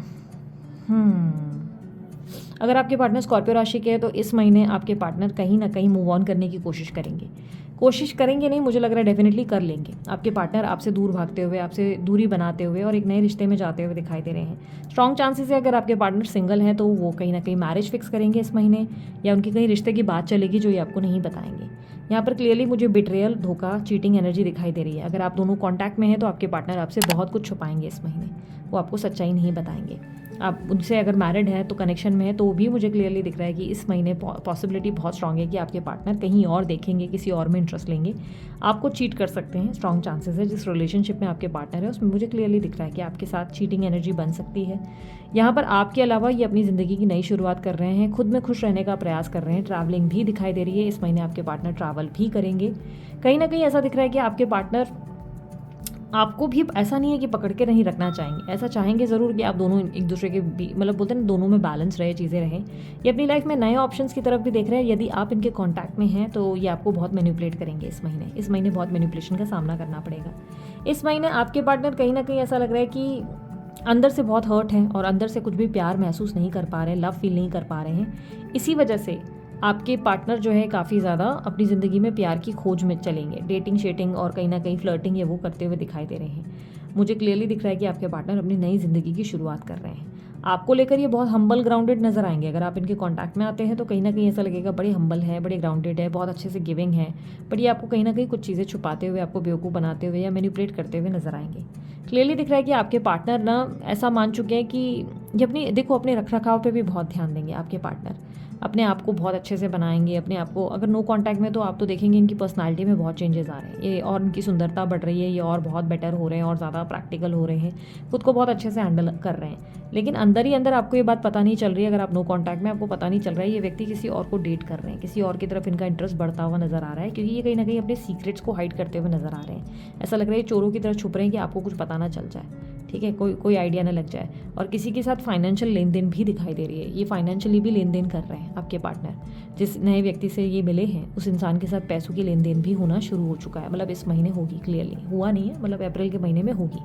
अगर आपके पार्टनर स्कॉर्पियो राशि के हैं तो इस महीने आपके पार्टनर कहीं ना कहीं मूव ऑन करने की कोशिश करेंगे नहीं, मुझे लग रहा है डेफिनेटली कर लेंगे। आपके पार्टनर आपसे दूर भागते हुए, आपसे दूरी बनाते हुए और एक नए रिश्ते में जाते हुए दिखाई दे रहे हैं। स्ट्रॉन्ग चांसेस है अगर आपके पार्टनर सिंगल हैं तो वो कहीं ना कहीं मैरिज फिक्स करेंगे इस महीने, या उनकी कहीं रिश्ते की बात चलेगी जो ये आपको नहीं बताएंगे। यहाँ पर क्लियरली मुझे बिट्रेयल, धोखा, चीटिंग एनर्जी दिखाई दे रही है। अगर आप दोनों कॉन्टैक्ट में हैं तो आपके पार्टनर आपसे बहुत कुछ छुपाएंगे इस महीने, वो आपको सच्चाई नहीं बताएंगे। आप उनसे अगर मैरिड हैं तो कनेक्शन में है तो भी मुझे क्लियरली दिख रहा है कि इस महीने पॉसिबिलिटी बहुत स्ट्रांग है कि आपके पार्टनर कहीं और देखेंगे, किसी और में इंटरेस्ट लेंगे, आपको चीट कर सकते हैं। स्ट्रांग चांसेस है जिस रिलेशनशिप में आपके पार्टनर है उसमें मुझे क्लियरली दिख रहा है कि आपके साथ चीटिंग एनर्जी बन सकती है। यहाँ पर आपके अलावा ये अपनी ज़िंदगी की नई शुरुआत कर रहे हैं, खुद में खुश रहने का प्रयास कर रहे हैं। ट्रैवलिंग भी दिखाई दे रही है, इस महीने आपके पार्टनर ट्रैवल भी करेंगे। कहीं ना कहीं ऐसा दिख रहा है कि आपके पार्टनर आपको भी ऐसा नहीं है कि पकड़ के नहीं रखना चाहेंगे, ऐसा चाहेंगे ज़रूर कि आप दोनों एक दूसरे के मतलब बोलते हैं ना, दोनों में बैलेंस रहे, चीज़ें रहें। ये अपनी लाइफ में नए ऑप्शंस की तरफ भी देख रहे हैं। यदि आप इनके कांटेक्ट में हैं तो ये आपको बहुत मैनिपुलेट करेंगे इस महीने बहुत मैनिपुलेशन का सामना करना पड़ेगा। इस महीने आपके पार्टनर कहीं ना कहीं ऐसा लग रहा है कि अंदर से बहुत हर्ट है और अंदर से कुछ भी प्यार महसूस नहीं कर पा रहे हैं, लव फील नहीं कर पा रहे हैं। इसी वजह से आपके पार्टनर जो है काफ़ी ज़्यादा अपनी ज़िंदगी में प्यार की खोज में चलेंगे। डेटिंग शेटिंग और कहीं ना कहीं फ्लर्टिंग ये वो करते हुए दिखाई दे रहे हैं। मुझे क्लियरली दिख रहा है कि आपके पार्टनर अपनी नई ज़िंदगी की शुरुआत कर रहे हैं। आपको लेकर ये बहुत हम्बल ग्राउंडेड नज़र आएंगे। अगर आप इनके कांटेक्ट में आते हैं तो कहीं ना कहीं ऐसा लगेगा बड़े हम्बल है, बड़े ग्राउंडेड है, बहुत अच्छे से गिविंग है, बट ये आपको कहीं ना कहीं कुछ चीज़ें छुपाते हुए, आपको बेवकूफ़ बनाते हुए या मैनिपुलेट करते हुए नजर आएंगे। क्लियरली दिख रहा है कि आपके पार्टनर ना ऐसा मान चुके हैं कि ये अपने रख रखाव पर भी बहुत ध्यान देंगे। आपके पार्टनर अपने आप को बहुत अच्छे से बनाएंगे। अपने आप को अगर नो कांटेक्ट में तो आप तो देखेंगे इनकी पर्सनालिटी में बहुत चेंजेस आ रहे हैं, ये और इनकी सुंदरता बढ़ रही है, ये और बहुत बेटर हो रहे हैं और ज़्यादा प्रैक्टिकल हो रहे हैं, खुद को बहुत अच्छे से हैंडल कर रहे हैं। लेकिन अंदर ही अंदर आपको ये बात पता नहीं चल रही है, अगर आप नो कांटेक्ट में, आपको पता नहीं चल रहा है ये व्यक्ति किसी और को डेट कर रहे हैं, किसी और की तरफ इनका इंटरेस्ट बढ़ता हुआ नजर आ रहा है, क्योंकि ये कहीं ना कहीं अपने सीक्रेट्स को हाइड करते हुए नजर आ रहे हैं। ऐसा लग रहा है चोरों की तरह छुप रहे हैं कि आपको कुछ पता ना चल जाए, ठीक है, कोई आइडिया ना लग जाए। और किसी के साथ फाइनेंशियल लेन देन भी दिखाई दे रही है, ये फाइनेंशियली भी लेन देन कर रहे हैं। आपके पार्टनर जिस नए व्यक्ति से ये मिले हैं उस इंसान के साथ पैसों की लेन देन भी होना शुरू हो चुका है। मतलब इस महीने होगी, क्लियरली हुआ नहीं है, मतलब अप्रैल के महीने में होगी।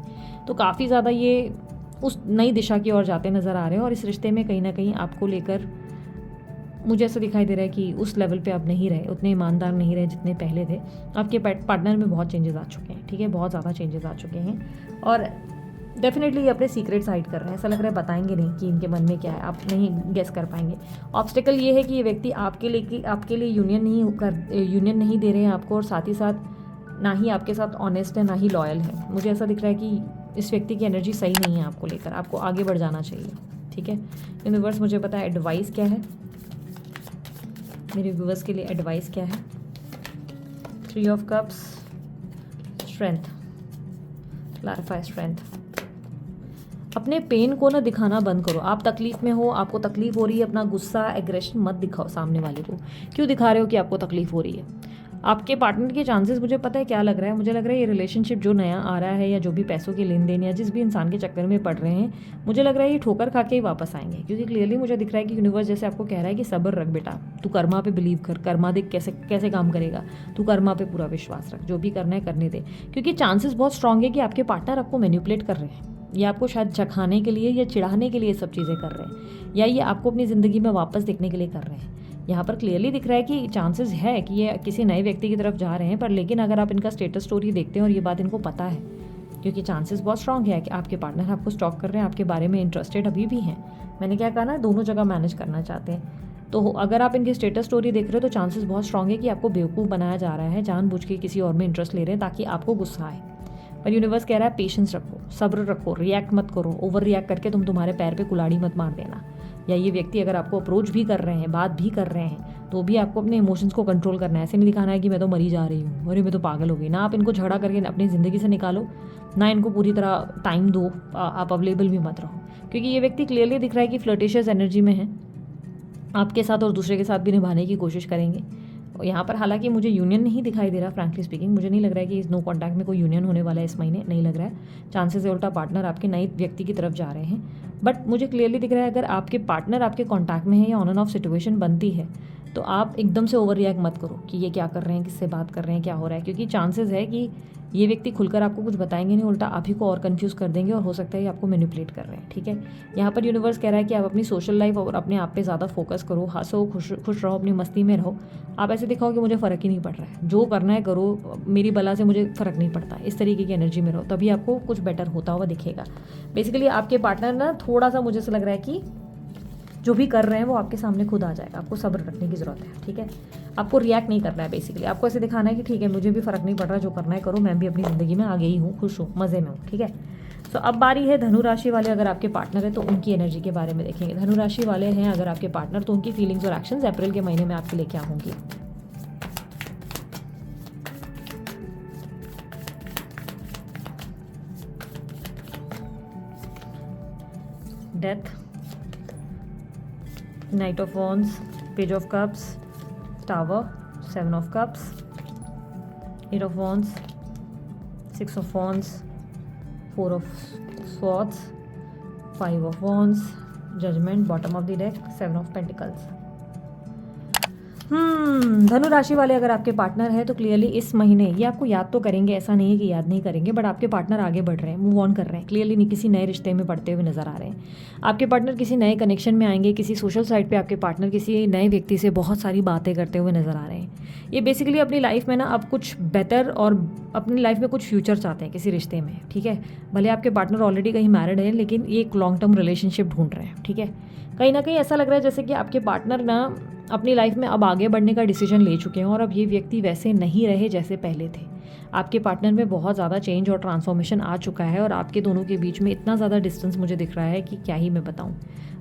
तो काफ़ी ज़्यादा ये उस नई दिशा की ओर जाते नज़र आ रहे हैं और इस रिश्ते में कहीं ना कहीं आपको लेकर मुझे ऐसा दिखाई दे रहा है कि उस लेवल पे आप नहीं रहे, उतने ईमानदार नहीं रहे जितने पहले थे। आपके पार्टनर में बहुत चेंजेस आ चुके हैं, ठीक है, बहुत ज़्यादा चेंजेस आ चुके हैं और डेफिनेटली ये अपने सीक्रेट्स हाइड कर रहे हैं। ऐसा लग रहा है बताएंगे नहीं कि इनके मन में क्या है, आप नहीं गेस कर पाएंगे। ऑब्स्टिकल ये है कि ये व्यक्ति आपके लिए यूनियन नहीं दे रहे हैं आपको, और साथ ही साथ ना ही आपके साथ ऑनेस्ट है, ना ही लॉयल है। मुझे ऐसा दिख रहा है कि इस व्यक्ति की एनर्जी सही नहीं है आपको लेकर, आपको आगे बढ़ जाना चाहिए, ठीक है। यूनिवर्स मुझे पता है एडवाइस क्या है, मेरे व्यूवर्स के लिए एडवाइस क्या है। 3 of cups, strength, clarify strength. अपने पेन को ना दिखाना बंद करो। आप तकलीफ में हो, आपको तकलीफ हो रही है, अपना गुस्सा, एग्रेशन मत दिखाओ सामने वाले को। क्यों दिखा रहे हो कि आपको तकलीफ हो रही है? आपके पार्टनर के चांसेस मुझे पता है क्या लग रहा है, मुझे लग रहा है ये रिलेशनशिप जो नया आ रहा है या जो भी पैसों के लेन देन या जिस भी इंसान के चक्कर में पड़ रहे हैं, मुझे लग रहा है ये ठोकर खा के ही वापस आएंगे। क्योंकि क्लियरली मुझे दिख रहा है कि यूनिवर्स जैसे आपको कह रहा है कि सब्र रख बेटा, तू कर्मा पे बिलीव कर, कर्मा देख कैसे कैसे काम करेगा, तू कर्मा पे पूरा विश्वास रख, जो भी करना है करने दे। क्योंकि चांसेस बहुत स्ट्रांग है कि आपके पार्टनर आपको मैनिपुलेट कर रहे हैं, या आपको शायद चखाने के लिए या चिढ़ाने के लिए सब चीज़ें कर रहे हैं, या ये आपको अपनी ज़िंदगी में वापस देखने के लिए कर रहे हैं। यहाँ पर क्लियरली दिख रहा है कि चांसेस है कि ये किसी नए व्यक्ति की तरफ जा रहे हैं, पर लेकिन अगर आप इनका स्टेटस स्टोरी देखते हैं और ये बात इनको पता है, क्योंकि चांसेस बहुत स्ट्रांग है कि आपके पार्टनर आपको स्टॉक कर रहे हैं, आपके बारे में इंटरेस्टेड अभी भी हैं। मैंने क्या कहा ना, दोनों जगह मैनेज करना चाहते हैं। तो अगर आप इनकी स्टेटस स्टोरी देख रहे हो तो चांसेस बहुत स्ट्रांग है कि आपको बेवकूफ़ बनाया जा रहा है, जानबूझ के किसी और में इंटरेस्ट ले रहे हैं ताकि आपको गुस्सा आए। पर यूनिवर्स कह रहा है पेशेंस रखो, सब्र रखो, रिएक्ट मत करो, ओवर रिएक्ट करके तुम्हारे पैर पे कुल्हाड़ी मत मार देना। या ये व्यक्ति अगर आपको अप्रोच भी कर रहे हैं, बात भी कर रहे हैं, तो भी आपको अपने इमोशंस को कंट्रोल करना है। ऐसे नहीं दिखाना है कि मैं तो मरी जा रही हूँ, अरे मैं तो पागल हो गई। ना आप इनको झगड़ा करके अपनी ज़िंदगी से निकालो, ना इनको पूरी तरह टाइम दो, आप अवेलेबल भी मत रहो। क्योंकि ये व्यक्ति क्लियरली दिख रहा है कि फ्लर्टिशियस एनर्जी में है आपके साथ, और दूसरे के साथ भी निभाने की कोशिश करेंगे। यहाँ पर हालांकि मुझे यूनियन नहीं दिखाई दे रहा, फ्रैंकली स्पीकिंग मुझे नहीं लग रहा है कि इस नो कॉन्टैक्ट में कोई यूनियन होने वाला है इस महीने, नहीं लग रहा है। चांसेस है उल्टा पार्टनर आपके नए व्यक्ति की तरफ जा रहे हैं। बट मुझे क्लियरली दिख रहा है अगर आपके पार्टनर आपके कॉन्टैक्ट में है या ऑन एंड ऑफ सिचुएशन बनती है, तो आप एकदम से ओवर रिएक्ट मत करो कि ये क्या कर रहे हैं, किससे बात कर रहे हैं, क्या हो रहा है। क्योंकि चांसेस है कि ये व्यक्ति खुलकर आपको कुछ बताएंगे नहीं, उल्टा आप ही को और कंफ्यूज कर देंगे, और हो सकता है ये आपको मैनिपुलेट कर रहे हैं। ठीक है, यहाँ पर यूनिवर्स कह रहा है कि आप अपनी सोशल लाइफ और अपने आप पे ज़्यादा फोकस करो, हंसो, खुश रहो, अपनी मस्ती में रहो। आप ऐसे दिखाओ कि मुझे फ़र्क ही नहीं पड़ रहा है, जो करना है करो, मेरी बला से मुझे फ़र्क नहीं पड़ता। इस तरीके की एनर्जी में रहो, तभी आपको कुछ बेटर होता हुआ दिखेगा। बेसिकली आपके पार्टनर ना थोड़ा सा मुझे ऐसा लग रहा है कि जो भी कर रहे हैं वो आपके सामने खुद आ जाएगा। आपको सब्र रखने की ज़रूरत है। ठीक है, आपको रिएक्ट नहीं करना है। बेसिकली आपको ऐसे दिखाना है कि ठीक है मुझे भी फ़र्क नहीं पड़ रहा, जो करना है करो, मैं भी अपनी ज़िंदगी में आगे ही हूँ, खुश हूँ, मज़े में हूँ। ठीक है, तो अब बारी है धनु राशि वाले। अगर आपके पार्टनर है तो उनकी एनर्जी के बारे में देखेंगे। धनु राशि वाले हैं अगर आपके पार्टनर, तो उनकी फीलिंग्स और एक्शंस अप्रैल के महीने में आपके लिए क्या होंगी। Death, knight of wands, page of cups, tower, 7 of cups, 8 of wands, 6 of wands, 4 of swords, 5 of wands, judgement, bottom of the deck, 7 of pentacles. धनु राशि वाले अगर आपके पार्टनर है तो क्लियरली इस महीने ये आपको याद तो करेंगे, ऐसा नहीं है कि याद नहीं करेंगे, बट आपके पार्टनर आगे बढ़ रहे हैं, मूव ऑन कर रहे हैं। क्लियरली नहीं किसी नए रिश्ते में पड़ते हुए नजर आ रहे हैं। आपके पार्टनर किसी नए कनेक्शन में आएंगे, किसी सोशल साइट पे आपके पार्टनर किसी नए व्यक्ति से बहुत सारी बातें करते हुए नजर आ रहे हैं। ये बेसिकली अपनी लाइफ में ना अब कुछ बेटर और अपनी लाइफ में कुछ फ्यूचर चाहते हैं किसी रिश्ते में। ठीक है, भले आपके पार्टनर ऑलरेडी कहीं मैरिड है, लेकिन ये एक लॉन्ग टर्म रिलेशनशिप ढूंढ रहे हैं। ठीक है, कहीं ना कहीं ऐसा लग रहा है जैसे कि आपके पार्टनर ना अपनी लाइफ में अब आगे बढ़ने का डिसीजन ले चुके हैं, और अब ये व्यक्ति वैसे नहीं रहे जैसे पहले थे। आपके पार्टनर में बहुत ज़्यादा चेंज और ट्रांसफॉर्मेशन आ चुका है, और आपके दोनों के बीच में इतना ज़्यादा डिस्टेंस मुझे दिख रहा है कि क्या ही मैं बताऊं।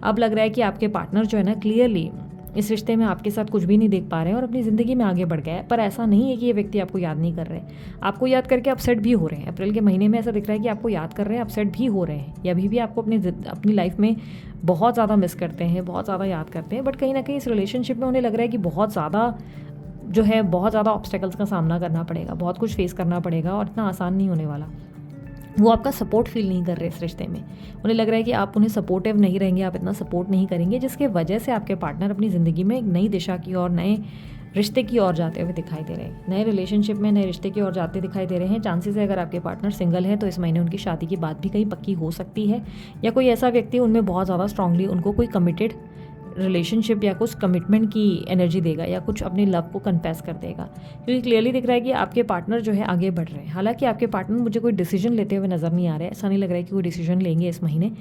अब लग रहा है कि आपके पार्टनर जो है ना क्लियरली इस रिश्ते में आपके साथ कुछ भी नहीं देख पा रहे हैं और अपनी ज़िंदगी में आगे बढ़ गया है। पर ऐसा नहीं है कि ये व्यक्ति आपको याद नहीं कर रहे, आपको याद करके अपसेट भी हो रहे हैं। अप्रैल के महीने में ऐसा दिख रहा है कि आपको याद कर रहे हैं, अपसेट भी हो रहे हैं, या अभी भी आपको अपनी लाइफ में बहुत ज़्यादा मिस करते हैं, बहुत ज़्यादा याद करते हैं। बट कहीं ना कहीं इस रिलेशनशिप में उन्हें लग रहा है कि बहुत ज़्यादा जो है बहुत ज़्यादा ऑब्स्टेकल्स का सामना करना पड़ेगा, बहुत कुछ फेस करना पड़ेगा, और इतना आसान नहीं होने वाला। वो आपका सपोर्ट फील नहीं कर रहे इस रिश्ते में। उन्हें लग रहा है कि आप उन्हें सपोर्टिव नहीं रहेंगे, आप इतना सपोर्ट नहीं करेंगे, जिसके वजह से आपके पार्टनर अपनी ज़िंदगी में एक नई दिशा की और नए रिश्ते की ओर जाते हुए दिखाई दे रहे हैं। नए रिलेशनशिप में नए रिश्ते की ओर जाते दिखाई दे रहे हैं। चांसेस है अगर आपके पार्टनर सिंगल है तो इस महीने उनकी शादी की बात भी कहीं पक्की हो सकती है, या कोई ऐसा व्यक्ति उनमें बहुत ज़्यादा स्ट्रांगली उनको कोई कमिटेड रिलेशनशिप या कुछ कमिटमेंट की एनर्जी देगा, या कुछ अपने लव को कन्फेस कर देगा। क्योंकि क्लियरली दिख रहा है कि आपके पार्टनर जो है आगे बढ़ रहे हैं। हालांकि आपके पार्टनर मुझे कोई डिसीजन लेते हुए नज़र नहीं आ रहे, ऐसा नहीं लग रहा है कि कोई डिसीजन लेंगे इस महीने।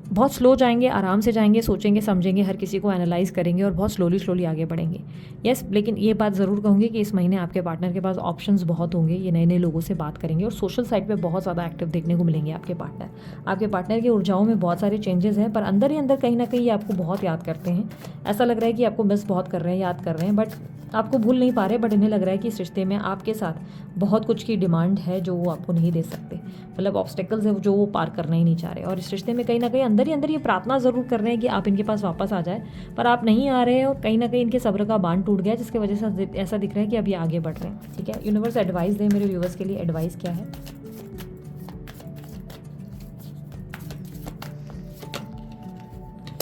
बहुत स्लो जाएंगे, आराम से जाएंगे, सोचेंगे समझेंगे, हर किसी को एनालाइज करेंगे और बहुत स्लोली आगे बढ़ेंगे। यस, लेकिन ये बात ज़रूर कहूँगी कि इस महीने आपके पार्टनर के पास ऑप्शंस बहुत होंगे, ये नए नए लोगों से बात करेंगे और सोशल साइड पे बहुत ज़्यादा एक्टिव देखने को मिलेंगे आपके पार्टनर। आपके पार्टनर की ऊर्जाओं में बहुत सारे चेंजेस हैं, पर अंदर ही अंदर कहीं ना कहीं ये आपको बहुत याद करते हैं। ऐसा लग रहा है कि आपको मिस बहुत कर रहे हैं, याद कर रहे हैं, बट आपको भूल नहीं पा रहे। बट इन्हें लग रहा है कि इस रिश्ते में आपके साथ बहुत कुछ की डिमांड है जो वो आपको नहीं दे सकते, मतलब ऑब्स्टेकल्स है जो वो पार करना ही नहीं चाह रहे। और इस रिश्ते में कहीं ना कहीं अंदर अंदर ही अंदर ये प्रार्थना ज़रूर कर रहे हैं कि आप इनके पास वापस आ जाए, पर आप नहीं आ रहे हैं और कहीं ना कहीं इनके सब्र का बांध टूट गया, जिसकी वजह से ऐसा दिख रहा है कि अभी आगे बढ़ रहे हैं। ठीक है, यूनिवर्स एडवाइस दे मेरे व्यूवर्स के लिए, एडवाइस क्या है?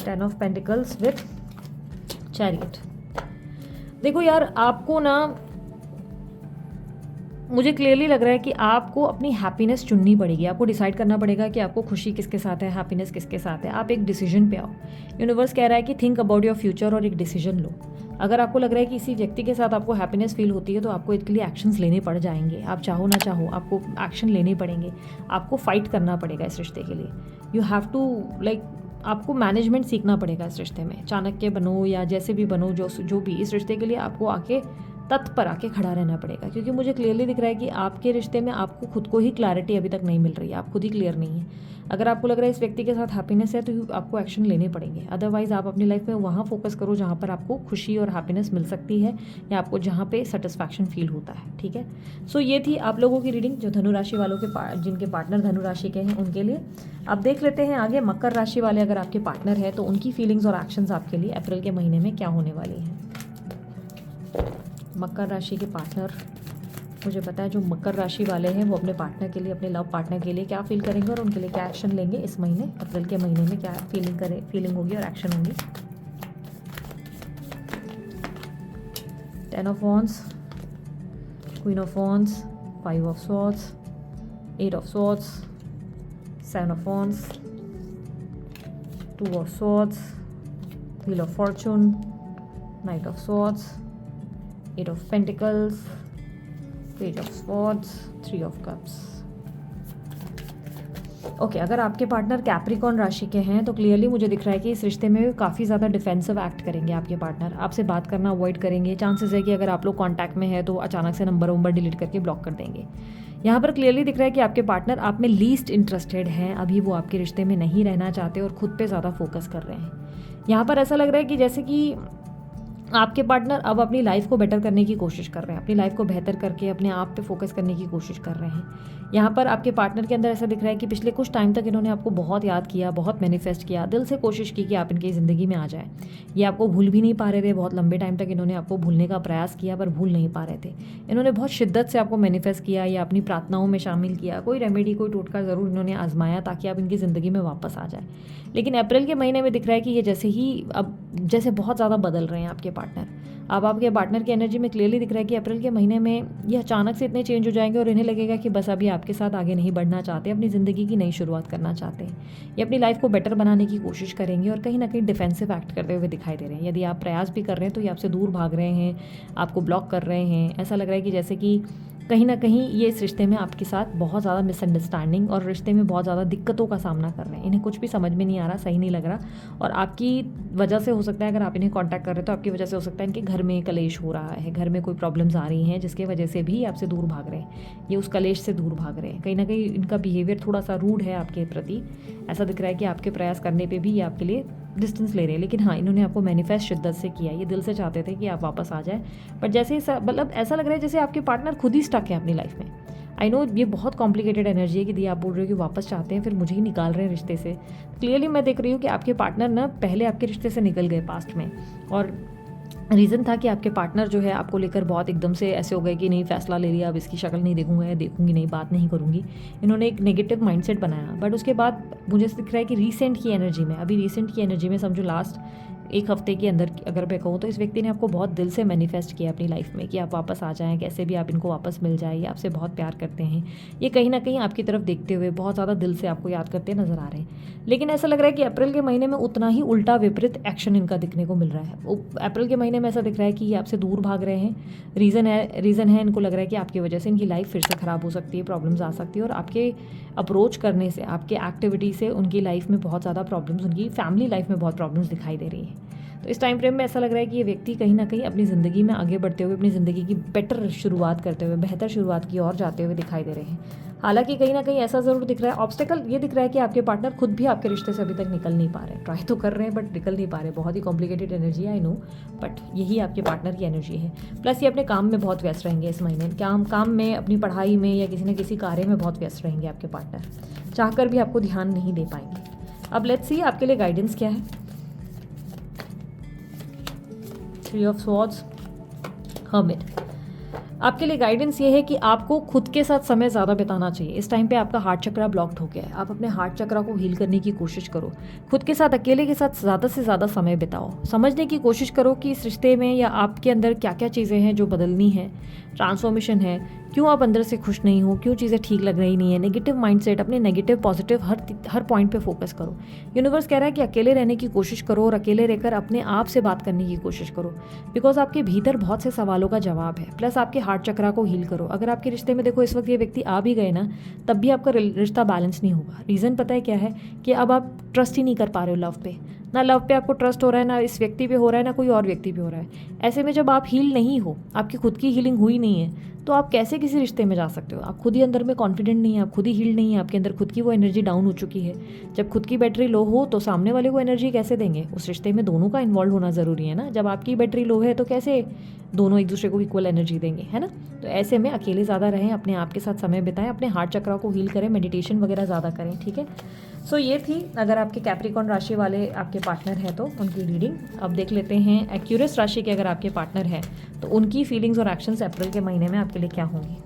10 ऑफ पेंटिकल्स विथ चैरियट। देखो यार, आपको ना, मुझे क्लियरली लग रहा है कि आपको अपनी हैप्पीनेस चुननी पड़ेगी। आपको डिसाइड करना पड़ेगा कि आपको खुशी किसके साथ है, हैप्पीनेस किसके साथ है। आप एक डिसीजन पे आओ। यूनिवर्स कह रहा है कि थिंक अबाउट योर फ्यूचर और एक डिसीजन लो। अगर आपको लग रहा है कि इसी व्यक्ति के साथ आपको हैप्पीनेस फील होती है तो आपको इसके लिए एक्शंस लेने पड़ जाएंगे। आप चाहो ना चाहो आपको एक्शन लेने पड़ेंगे, आपको फाइट करना पड़ेगा इस रिश्ते के लिए। यू हैव टू आपको मैनेजमेंट सीखना पड़ेगा इस रिश्ते में। चाणक्य बनो या जैसे भी बनो, जो भी, इस रिश्ते के लिए आपको आके तत्पर आके खड़ा रहना पड़ेगा, क्योंकि मुझे क्लियरली दिख रहा है कि आपके रिश्ते में आपको खुद को ही क्लैरिटी अभी तक नहीं मिल रही है। आप खुद ही क्लियर नहीं है। अगर आपको लग रहा है इस व्यक्ति के साथ हैप्पीनेस है तो आपको एक्शन लेने पड़ेंगे। अदरवाइज आप अपनी लाइफ में वहाँ फोकस करो जहाँ पर आपको खुशी और हैप्पीनेस मिल सकती है, या आपको जहाँ पे सेटिस्फैक्शन फील होता है। ठीक है, सो ये थी आप लोगों की रीडिंग, जो धनु राशि वालों के जिनके पार्टनर धनु राशि के हैं उनके लिए। अब देख लेते हैं आगे मकर राशि वाले, अगर आपके पार्टनर है तो उनकी फीलिंग्स और एक्शंस आपके लिए अप्रैल के महीने में क्या होने वाली हैं। मकर राशि के पार्टनर, मुझे पता है जो मकर राशि वाले हैं वो अपने पार्टनर के लिए, अपने लव पार्टनर के लिए क्या फील करेंगे और उनके लिए क्या एक्शन लेंगे इस महीने, अप्रैल के महीने में क्या फीलिंग होगी और एक्शन होंगी। 10 of wands, queen of wands, 5 of swords, 8 of swords, 7 of wands, 2 of swords, wheel of Fortune, night of swords, 8 of Pentacles, Page of Swords, 3 of Cups। Okay, अगर आपके पार्टनर कैप्रिकॉर्न राशि के हैं तो क्लियरली मुझे दिख रहा है कि इस रिश्ते में काफ़ी ज़्यादा डिफेंसिव एक्ट करेंगे आपके पार्टनर। आपसे बात करना अवॉइड करेंगे। चांसेस है कि अगर आप लोग कांटेक्ट में है तो अचानक से नंबर डिलीट करके ब्लॉक कर देंगे। यहाँ पर क्लियरली दिख रहा है कि आपके पार्टनर आप में लीस्ट इंटरेस्टेड हैं। अभी वो आपके रिश्ते में नहीं रहना चाहते और खुद पे ज़्यादा फोकस कर रहे हैं। यहाँ पर ऐसा लग रहा है कि जैसे कि आपके पार्टनर अब अपनी लाइफ को बेटर करने की कोशिश कर रहे हैं, अपनी लाइफ को बेहतर करके अपने आप पे फोकस करने की कोशिश कर रहे हैं। यहाँ पर आपके पार्टनर के अंदर ऐसा दिख रहा है कि पिछले कुछ टाइम तक इन्होंने आपको बहुत याद किया, बहुत मैनिफेस्ट किया, दिल से कोशिश की कि आप इनकी ज़िंदगी में आ जाए। ये आपको भूल भी नहीं पा रहे थे। बहुत लंबे टाइम तक इन्होंने आपको भूलने का प्रयास किया पर भूल नहीं पा रहे थे। इन्होंने बहुत शिद्दत से आपको मैनिफेस्ट किया या अपनी प्रार्थनाओं में शामिल किया। कोई रेमेडी, कोई टोटका ज़रूर इन्होंने आजमाया ताकि आप इनकी ज़िंदगी में वापस आ जाए। लेकिन अप्रैल के महीने में दिख रहा है कि ये जैसे बहुत ज़्यादा बदल रहे हैं आपके पार्टनर। अब आपके पार्टनर की एनर्जी में क्लियरली दिख रहा है कि अप्रैल के महीने में ये अचानक से इतने चेंज हो जाएंगे और इन्हें लगेगा कि बस अभी आपके साथ आगे नहीं बढ़ना चाहते, अपनी ज़िंदगी की नई शुरुआत करना चाहते हैं। ये अपनी लाइफ को बेटर बनाने की कोशिश करेंगे और कहीं ना कहीं डिफेंसिव एक्ट करते हुए दिखाई दे रहे हैं। यदि आप प्रयास भी कर रहे हैं तो ये आपसे दूर भाग रहे हैं, आपको ब्लॉक कर रहे हैं। ऐसा लग रहा है कि जैसे कि कहीं ना कहीं ये इस रिश्ते में आपके साथ बहुत ज़्यादा मिसअंडरस्टैंडिंग और रिश्ते में बहुत ज़्यादा दिक्कतों का सामना कर रहे हैं। इन्हें कुछ भी समझ में नहीं आ रहा, सही नहीं लग रहा, और आपकी वजह से हो सकता है, अगर आप इन्हें कांटेक्ट कर रहे हो तो आपकी वजह से हो सकता है इनके घर में कलेश हो रहा है, घर में कोई प्रॉब्लम्स आ रही हैं जिसकी वजह से भी आपसे दूर भाग रहे हैं। ये उस कलेश से दूर भाग रहे हैं। कहीं ना कहीं इनका बिहेवियर थोड़ा सा रूड है आपके प्रति। ऐसा दिख रहा है कि आपके प्रयास करने पर भी ये आपके लिए डिस्टेंस ले रहे हैं। लेकिन हाँ, इन्होंने आपको मैनिफेस्ट शिद्दत से किया। ये दिल से चाहते थे कि आप वापस आ जाए, बट जैसे मतलब ऐसा लग रहा है जैसे आपके पार्टनर खुद ही स्टक है अपनी लाइफ में। आई नो ये बहुत कॉम्प्लिकेटेड एनर्जी है कि दी आप बोल रहे हो कि वापस चाहते हैं फिर मुझे ही निकाल रहे हैं रिश्ते से। क्लियरली मैं देख रही हूँ कि आपके पार्टनर ना पहले आपके रिश्ते से निकल गए पास्ट में, और रीज़न था कि आपके पार्टनर जो है आपको लेकर बहुत एकदम से ऐसे हो गए कि नहीं, फैसला ले लिया, अब इसकी शक्ल नहीं देखूंगी नहीं, बात नहीं करूंगी। इन्होंने एक नेगेटिव माइंडसेट बनाया। बट उसके बाद मुझे दिख रहा है कि रिसेंट की एनर्जी में समझो लास्ट एक हफ्ते के अंदर अगर मैं कहूँ तो इस व्यक्ति ने आपको बहुत दिल से मैनिफेस्ट किया अपनी लाइफ में कि आप वापस आ जाएं, कैसे भी आप इनको वापस मिल जाए। ये आपसे बहुत प्यार करते हैं। ये कहीं ना कहीं आपकी तरफ देखते हुए बहुत ज़्यादा दिल से आपको याद करते नजर आ रहे हैं। लेकिन ऐसा लग रहा है कि अप्रैल के महीने में उतना ही उल्टा विपरीत एक्शन इनका दिखने को मिल रहा है। अप्रैल के महीने में ऐसा दिख रहा है कि ये आपसे दूर भाग रहे हैं। रीज़न है इनको लग रहा है कि आपकी वजह से इनकी लाइफ फिर से ख़राब हो सकती है, प्रॉब्लम्स आ सकती है, और आपके अप्रोच करने से, आपके एक्टिविटी से उनकी लाइफ में बहुत ज़्यादा प्रॉब्लम्स, उनकी फैमिली लाइफ में बहुत प्रॉब्लम्स दिखाई दे रही हैं। तो इस टाइम फ्रेम में ऐसा लग रहा है कि ये व्यक्ति कहीं ना कहीं अपनी ज़िंदगी में आगे बढ़ते हुए, अपनी ज़िंदगी की बेटर शुरुआत करते हुए, बेहतर शुरुआत की ओर जाते हुए दिखाई दे रहे हैं। हालांकि कहीं ना कहीं ऐसा ज़रूर दिख रहा है, ऑब्स्टेकल ये दिख रहा है कि आपके पार्टनर खुद भी आपके रिश्ते से अभी तक निकल नहीं पा रहे। ट्राई तो कर रहे हैं बट निकल नहीं पा रहे। बहुत ही कॉम्प्लिकेटेड एनर्जी है, आई नो, बट यही आपके पार्टनर की एनर्जी है। प्लस ये अपने काम में बहुत व्यस्त रहेंगे इस महीने। काम में, अपनी पढ़ाई में या किसी न किसी कार्य में बहुत व्यस्त रहेंगे आपके पार्टनर। चाहकर भी आपको ध्यान नहीं दे पाएंगे। अब लेट्स सी आपके लिए गाइडेंस क्या है। 3 ऑफ स्वॉर्ड्स, हर्मिट। आपके लिए गाइडेंस ये है कि आपको खुद के साथ समय ज़्यादा बिताना चाहिए। इस टाइम पे आपका हार्ट चक्रा ब्लॉक्ड हो गया है, आप अपने हार्ट चक्रा को हील करने की कोशिश करो। खुद के साथ, अकेले के साथ ज़्यादा से ज़्यादा समय बिताओ। समझने की कोशिश करो कि इस रिश्ते में या आपके अंदर क्या क्या चीज़ें हैं जो बदलनी है, ट्रांसफॉर्मेशन है, क्यों आप अंदर से खुश नहीं हो, क्यों चीज़ें ठीक लग रही नहीं है। नेगेटिव माइंडसेट, अपने नेगेटिव पॉजिटिव हर पॉइंट पे फोकस करो। यूनिवर्स कह रहा है कि अकेले रहने की कोशिश करो और अकेले रहकर अपने आप से बात करने की कोशिश करो, बिकॉज आपके भीतर बहुत से सवालों का जवाब है। प्लस आपके हार्ट चक्रा को हील करो। अगर आपके रिश्ते में देखो इस वक्त ये व्यक्ति आ भी गए ना, तब भी आपका रिश्ता बैलेंस नहीं होगा। रीज़न पता है क्या है कि अब आप ट्रस्ट ही नहीं कर पा रहे हो लव पे। ना लव पे आपको ट्रस्ट हो रहा है, ना इस व्यक्ति पे हो रहा है, ना कोई और व्यक्ति पे हो रहा है। ऐसे में जब आप हील नहीं हो, आपकी खुद की हीलिंग हुई नहीं है, तो आप कैसे किसी रिश्ते में जा सकते हो। आप खुद ही अंदर में कॉन्फिडेंट नहीं है, आप खुद ही हील नहीं है, आपके अंदर खुद की वो एनर्जी डाउन हो चुकी है। जब खुद की बैटरी लो हो तो सामने वाले को एनर्जी कैसे देंगे। उस रिश्ते में दोनों का इन्वॉल्व होना ज़रूरी है ना। जब आपकी बैटरी लो है तो कैसे दोनों एक दूसरे को इक्वल एनर्जी देंगे, है ना। तो ऐसे में अकेले ज़्यादा रहें, अपने आप के साथ समय बिताएं, अपने हार्ट चक्रा को हील करें, मेडिटेशन वगैरह ज़्यादा करें, ठीक है। सो ये थी, अगर आपके कैप्रिकॉर्न राशि वाले आपके पार्टनर है तो उनकी रीडिंग। अब देख लेते हैं एक्यूरियस राशि के अगर आपके पार्टनर है तो उनकी फीलिंग्स और एक्शंस अप्रैल के महीने में आपके लिए क्या होंगी।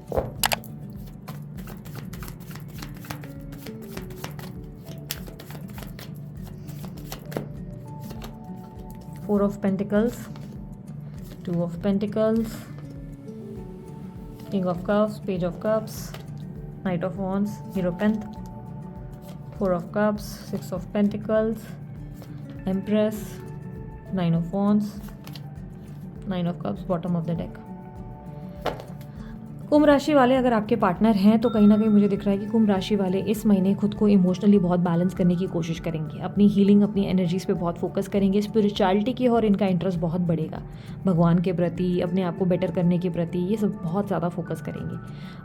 Four of pentacles, 2 of pentacles, king of cups, page of cups, knight of wands, hierophant, 4 of cups, 6 of pentacles, empress, 9 of wands, 9 of cups, bottom of the deck। कुंभ राशि वाले अगर आपके पार्टनर हैं तो कहीं ना कहीं मुझे दिख रहा है कि कुंभ राशि वाले इस महीने खुद को इमोशनली बहुत बैलेंस करने की कोशिश करेंगे। अपनी हीलिंग, अपनी एनर्जीज पे बहुत फोकस करेंगे। स्पिरिचुअलिटी की और इनका इंटरेस्ट बहुत बढ़ेगा। भगवान के प्रति, अपने आप को बेटर करने के प्रति, ये सब बहुत ज़्यादा फोकस करेंगे।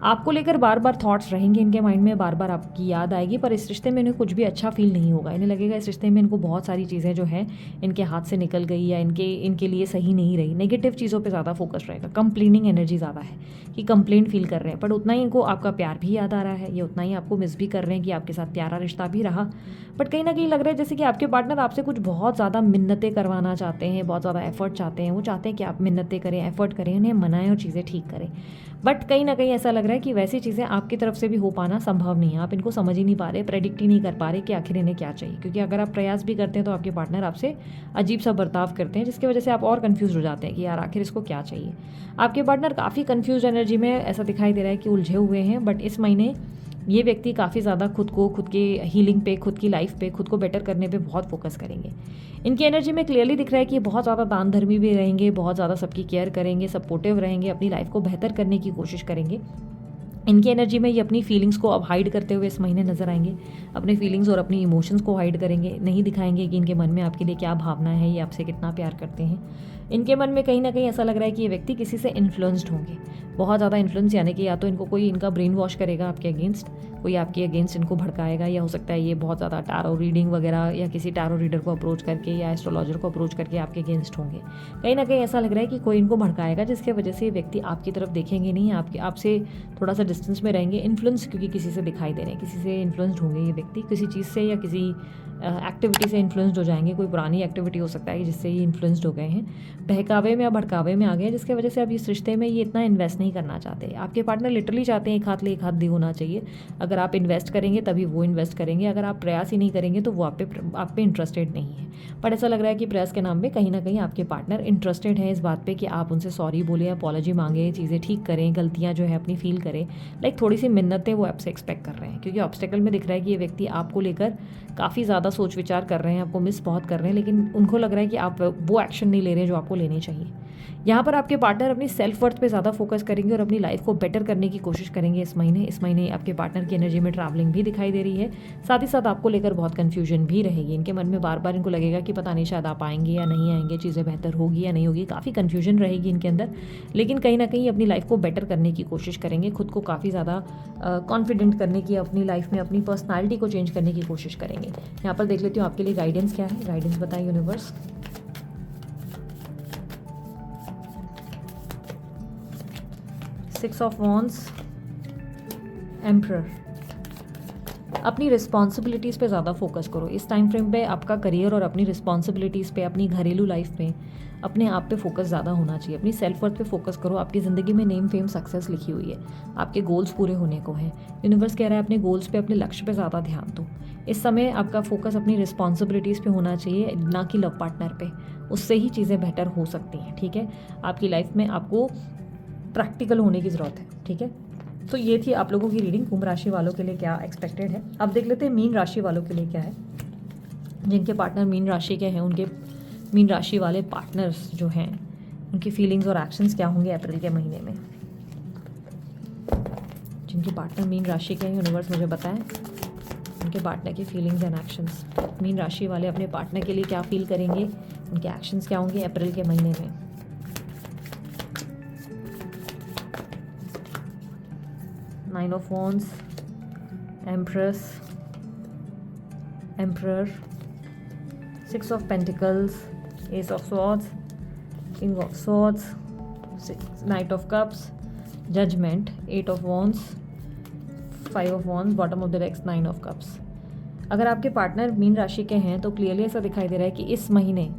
आपको लेकर बार बार थॉट्स रहेंगे इनके माइंड में, बार बार आपकी याद आएगी, पर इस रिश्ते में इन्हें कुछ भी अच्छा फील नहीं होगा। इन्हें लगेगा इस रिश्ते में इनको बहुत सारी चीज़ें जो है इनके हाथ से निकल गई या इनके लिए सही नहीं रही। नेगेटिव चीज़ों पर ज़्यादा फोकस रहेगा। कंप्लेनिंग एनर्जी ज़्यादा है कि कंप्लेंट फील कर रहे हैं, बट उतना ही इनको आपका प्यार भी याद आ रहा है, ये उतना ही आपको मिस भी कर रहे हैं कि आपके साथ प्यारा रिश्ता भी रहा। बट कहीं ना कहीं लग रहा है जैसे कि आपके पार्टनर आपसे कुछ बहुत ज़्यादा मिन्नतें करवाना चाहते हैं, बहुत ज़्यादा एफर्ट चाहते हैं। वो चाहते हैं कि आप मिन्नतें करें, एफर्ट करें, उन्हें मनाएं और चीज़ें ठीक करें। बट कहीं ना कहीं ऐसा लग रहा है कि वैसी चीज़ें आपकी तरफ से भी हो पाना संभव नहीं है। आप इनको समझ ही नहीं पा रहे, प्रेडिक्ट ही नहीं कर पा रहे कि आखिर इन्हें क्या चाहिए। क्योंकि अगर आप प्रयास भी करते हैं तो आपके पार्टनर आपसे अजीब सा बर्ताव करते हैं, जिसकी वजह से आप और कन्फ्यूज हो जाते हैं कि यार आखिर इसको क्या चाहिए। आपके पार्टनर काफ़ी कन्फ्यूज एनर्जी में ऐसा दिखाई दे रहा है कि उलझे हुए हैं। बट इस महीने ये व्यक्ति काफ़ी ज़्यादा खुद को, खुद के हीलिंग पे, खुद की लाइफ पे, खुद को बेटर करने पे बहुत फोकस करेंगे। इनकी एनर्जी में क्लियरली दिख रहा है कि ये बहुत ज़्यादा दान धर्मी भी रहेंगे, बहुत ज़्यादा सबकी केयर करेंगे, सपोर्टिव रहेंगे, अपनी लाइफ को बेहतर करने की कोशिश करेंगे। इनकी एनर्जी में ये अपनी फीलिंग्स को अब हाइड करते हुए इस महीने नजर आएंगे। अपने फीलिंग्स और अपनी इमोशंस को हाइड करेंगे, नहीं दिखाएंगे कि इनके मन में आपके लिए क्या भावना है, ये आपसे कितना प्यार करते हैं। इनके मन में कहीं ना कहीं ऐसा लग रहा है कि ये व्यक्ति किसी से इन्फ्लुएंस्ड होंगे, बहुत ज़्यादा इन्फ्लुएंस, यानी कि या तो इनको कोई इनका ब्रेन वॉश करेगा आपके अगेंस्ट, कोई आपके अगेंस्ट इनको भड़काएगा, या हो सकता है ये बहुत ज़्यादा टैरो रीडिंग वगैरह या किसी टैरो रीडर को अप्रोच करके या एस्ट्रोलॉजर को अप्रोच करके आपके अगेंस्ट होंगे। कहीं ना कहीं ऐसा लग रहा है कि कोई इनको भड़काएगा, जिसकी वजह से ये व्यक्ति आपकी तरफ देखेंगे नहीं, आपसे थोड़ा सा डिस्टेंस में रहेंगे। इन्फ्लुएंस क्योंकि किसी से दिखाई दे रहे हैं, किसी से इन्फ्लुएंस्ड होंगे ये व्यक्ति, किसी चीज़ से या किसी एक्टिविटी से इन्फ्लुएंस्ड हो जाएंगे। कोई पुरानी एक्टिविटी हो सकता है जिससे ये इन्फ्लुएंस्ड हो गए हैं, बहकावे में या भड़कावे में आ गए हैं, जिसकी वजह से अब इस रिश्ते में ये इतना इन्वेस्ट नहीं करना चाहते। आपके पार्टनर लिटरली चाहते हैं एक हाथ ले एक हाथ दे होना चाहिए। अगर आप इन्वेस्ट करेंगे तभी वो इन्वेस्ट करेंगे, अगर आप प्रयास ही नहीं करेंगे तो वो आप पे इंटरेस्टेड नहीं है। बट ऐसा लग रहा है कि प्रयास के नाम पे कहीं ना कहीं आपके पार्टनर इंटरेस्टेड हैं इस बात पे कि आप उनसे सॉरी बोले, अपॉलॉजी मांगे, चीज़ें ठीक करें, गलतियाँ जो है अपनी फील करें। लाइक थोड़ी सी मिन्नतें वो आपसे एक्सपेक्ट कर रहे हैं, क्योंकि ऑब्स्टेकल में दिख रहा है कि ये व्यक्ति आपको लेकर काफ़ी ज़्यादा सोच विचार कर रहे हैं, आपको मिस बहुत कर रहे हैं, लेकिन उनको लग रहा है कि आप वो एक्शन नहीं ले रहे जो आपको लेने चाहिए। यहाँ पर आपके पार्टनर अपनी सेल्फ वर्थ पे ज़्यादा फोकस करेंगे और अपनी लाइफ को बेटर करने की कोशिश करेंगे इस महीने आपके पार्टनर की एनर्जी में ट्रैवलिंग भी दिखाई दे रही है। साथ ही साथ आपको लेकर बहुत कन्फ्यूजन भी रहेगी। इनके मन में बार बार इनको लगेगा कि पता नहीं शायद आप आएंगे या नहीं आएंगे, चीज़ें बेहतर होगी या नहीं होगी, काफ़ी कन्फ्यूजन रहेगी इनके अंदर। लेकिन कहीं ना कहीं अपनी लाइफ को बेटर करने की कोशिश करेंगे, खुद को काफ़ी ज़्यादा कॉन्फिडेंट करने की, अपनी लाइफ में अपनी पर्सनैलिटी को चेंज करने की कोशिश करेंगे। यहाँ पर देख लेती हूँ आपके लिए गाइडेंस क्या है। गाइडेंस बताएं universe. Six of Wands, Emperor, अपनी रिस्पॉन्सिबिलिटीज़ पे ज़्यादा फोकस करो। इस टाइम फ्रेम पे आपका करियर और अपनी रिस्पॉन्सिबिलिटीज़ पे, अपनी घरेलू लाइफ पे, अपने आप पे फोकस ज़्यादा होना चाहिए। अपनी सेल्फ वर्थ पे फोकस करो। आपकी ज़िंदगी में नेम फेम सक्सेस लिखी हुई है, आपके गोल्स पूरे होने को हैं। यूनिवर्स कह रहा है अपने गोल्स पे, अपने लक्ष्य पे ज़्यादा ध्यान दो। इस समय आपका फोकस अपनी रिस्पॉन्सिबिलिटीज़ पे होना चाहिए, ना कि लव पार्टनर पे। उससे ही चीज़ें बेटर हो सकती हैं, ठीक है। आपकी लाइफ में आपको प्रैक्टिकल होने की ज़रूरत है, ठीक है। तो ये थी आप लोगों की रीडिंग। कुंभ राशि वालों के लिए क्या एक्सपेक्टेड है। अब देख लेते हैं मीन राशि वालों के लिए क्या है। जिनके पार्टनर मीन राशि के हैं, उनके मीन राशि वाले पार्टनर्स जो हैं, उनकी फीलिंग्स और एक्शंस क्या होंगे अप्रैल के महीने में। जिनके पार्टनर मीन राशि के हैं, यूनिवर्स मुझे बताएं उनके पार्टनर की फीलिंग्स एंड एक्शंस। मीन राशि वाले अपने पार्टनर के लिए क्या फील करेंगे, उनके एक्शंस क्या होंगे अप्रैल के महीने में। Nine of wands, empress, emperor, six of pentacles, ace of swords, king of swords, knight of cups, judgement, eight of wands, five of wands, bottom of the deck, nine of cups. अगर आपके पार्टनर मीन राशि के हैं तो क्लियरली ऐसा दिखाई दे रहा है कि इस महीने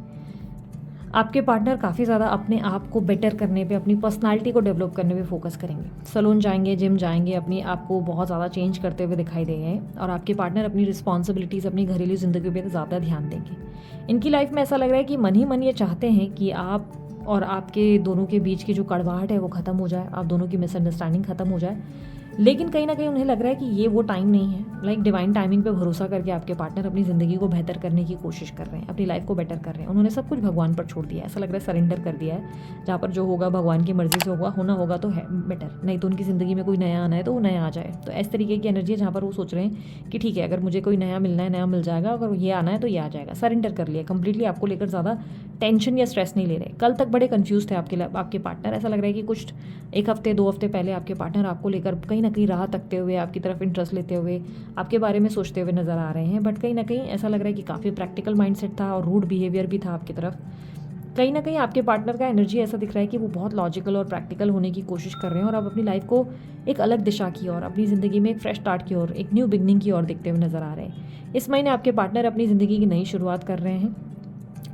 आपके पार्टनर काफ़ी ज़्यादा अपने आप को बेटर करने पे, अपनी पर्सनालिटी को डेवलप करने पे फोकस करेंगे। सैलून जाएंगे, जिम जाएंगे, अपने आप को बहुत ज़्यादा चेंज करते हुए दिखाई दे रहे हैं। और आपके पार्टनर अपनी रिस्पॉन्सिबिलिटीज़, अपनी घरेलू ज़िंदगी पे ज़्यादा ध्यान देंगे। इनकी लाइफ में ऐसा लग रहा है कि मन ही मन ये चाहते हैं कि आप और आपके दोनों के बीच की जो कड़वाहट है वो ख़त्म हो जाए, आप दोनों की मिसअंडरस्टैंडिंग ख़त्म हो जाए। लेकिन कहीं ना कहीं उन्हें लग रहा है कि ये वो टाइम नहीं है। लाइक डिवाइन टाइमिंग पे भरोसा करके आपके पार्टनर अपनी ज़िंदगी को बेहतर करने की कोशिश कर रहे हैं, अपनी लाइफ को बेटर कर रहे हैं। उन्होंने सब कुछ भगवान पर छोड़ दिया है, ऐसा लग रहा है सरेंडर कर दिया है। जहाँ पर जो होगा भगवान की मर्जी से होगा, होना होगा तो है बेटर, नहीं तो उनकी ज़िंदगी में कोई नया आना है तो वो नया आ जाए। तो इस तरीके की एनर्जी है जहाँ पर वो सोच रहे हैं कि ठीक है, अगर मुझे कोई नया मिलना है नया मिल जाएगा, अगर ये आना है तो ये आ जाएगा। सरेंडर कर लिया कंप्लीटली, आपको लेकर ज़्यादा टेंशन या स्ट्रेस नहीं ले रहे। कल तक बड़े कंफ्यूज थे आपके पार्टनर। ऐसा लग रहा है कि कुछ एक हफ्ते 2 हफ्ते पहले आपके पार्टनर आपको लेकर कहीं ना कहीं राह तकते हुए, आपकी तरफ इंटरेस्ट लेते हुए, आपके बारे में सोचते हुए नज़र आ रहे हैं। बट कहीं ना कहीं ऐसा लग रहा है कि काफ़ी प्रैक्टिकल माइंडसेट था और रूड बिहेवियर भी था आपकी तरफ। कहीं ना कहीं आपके पार्टनर का एनर्जी ऐसा दिख रहा है कि वो बहुत लॉजिकल और प्रैक्टिकल होने की कोशिश कर रहे हैं और अब अपनी लाइफ को एक अलग दिशा की ओर, अपनी ज़िंदगी में एक फ्रेश स्टार्ट की ओर, एक न्यू बिगनिंग की ओर देखते हुए नज़र आ रहे हैं। इस महीने आपके पार्टनर अपनी ज़िंदगी की नई शुरुआत कर रहे हैं।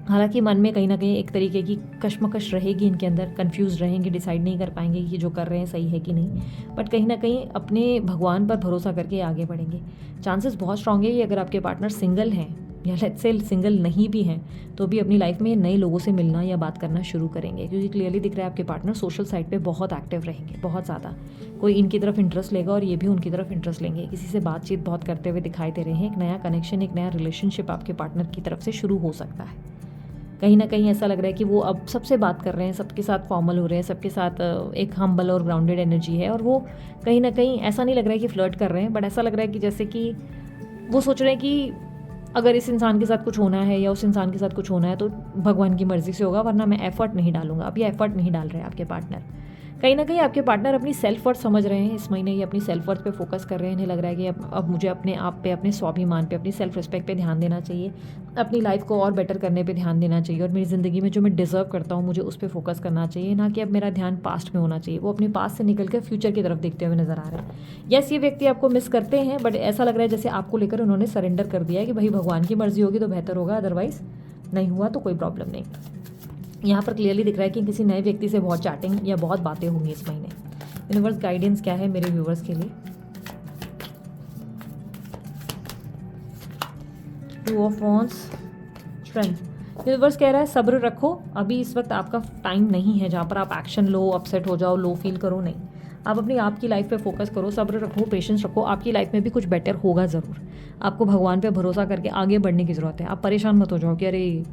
हालांकि मन में कहीं ना कहीं एक तरीके की कश्मकश रहेगी इनके अंदर, कंफ्यूज रहेंगे, डिसाइड नहीं कर पाएंगे कि जो कर रहे हैं सही है कि नहीं। बट कहीं ना कहीं अपने भगवान पर भरोसा करके आगे बढ़ेंगे। चांसेस बहुत स्ट्रांग है कि अगर आपके पार्टनर सिंगल हैं या लेट्स से सिंगल नहीं भी हैं तो भी अपनी लाइफ में नए लोगों से मिलना या बात करना शुरू करेंगे, क्योंकि क्लियरली दिख रहा है आपके पार्टनर सोशल साइड पे बहुत एक्टिव रहेंगे, बहुत ज़्यादा। कोई इनकी तरफ इंटरेस्ट लेगा और ये भी उनकी तरफ इंटरेस्ट लेंगे। किसी से बातचीत बहुत करते हुए दिखाई दे रहे हैं। एक नया कनेक्शन, एक नया रिलेशनशिप आपके पार्टनर की तरफ से शुरू हो सकता है। कहीं ना कहीं ऐसा लग रहा है कि वो अब सबसे बात कर रहे हैं, सबके साथ फॉर्मल हो रहे हैं, सबके साथ एक हम्बल और ग्राउंडेड एनर्जी है। और वो कहीं ना कहीं ऐसा नहीं लग रहा है कि फ्लर्ट कर रहे हैं, बट ऐसा लग रहा है कि जैसे कि वो सोच रहे हैं कि अगर इस इंसान के साथ कुछ होना है या उस इंसान के साथ कुछ होना है तो भगवान की मर्जी से होगा, वरना मैं एफर्ट नहीं डालूंगा। अब ये एफर्ट नहीं डाल रहे हैं आपके पार्टनर। कहीं ना कहीं आपके पार्टनर अपनी सेल्फ वर्थ समझ रहे हैं। इस महीने ये अपनी सेल्फ वर्थ पे फोकस कर रहे हैं। इन्हें लग रहा है कि अब मुझे अपने आप पे, अपने स्वाभिमान पे, अपनी सेल्फ रिस्पेक्ट पे ध्यान देना चाहिए, अपनी लाइफ को और बेटर करने पे ध्यान देना चाहिए और मेरी ज़िंदगी में जो मैं डिज़र्व करता हूँ मुझे उस पर फोकस करना चाहिए, ना कि अब मेरा ध्यान पास्ट में होना चाहिए। वो अपने पास्ट से निकल कर फ्यूचर की तरफ देखते हुए नजर आ रहे हैं। यस, ये व्यक्ति आपको मिस करते हैं, बट ऐसा लग रहा है जैसे आपको लेकर उन्होंने सरेंडर कर दिया है कि भाई भगवान की मर्जी होगी तो बेहतर होगा, अदरवाइज नहीं हुआ तो कोई प्रॉब्लम नहीं। यहाँ पर क्लियरली दिख रहा है कि किसी नए व्यक्ति से बहुत चैटिंग या बहुत बातें होंगी इस महीने। यूनिवर्स गाइडेंस क्या है मेरे व्यूवर्स के लिए। 2 ऑफ वॉन्ड्स, स्ट्रेंथ। यूनिवर्स कह रहा है सब्र रखो, अभी इस वक्त आपका टाइम नहीं है जहाँ पर आप एक्शन लो, अपसेट हो जाओ, लो फील करो। नहीं, आप अपनी आपकी लाइफ पे फोकस करो, सब्र रखो, पेशेंस रखो। आपकी लाइफ में भी कुछ बेटर होगा ज़रूर। आपको भगवान पे भरोसा करके आगे बढ़ने की ज़रूरत है। आप परेशान मत हो जाओ कि अरे,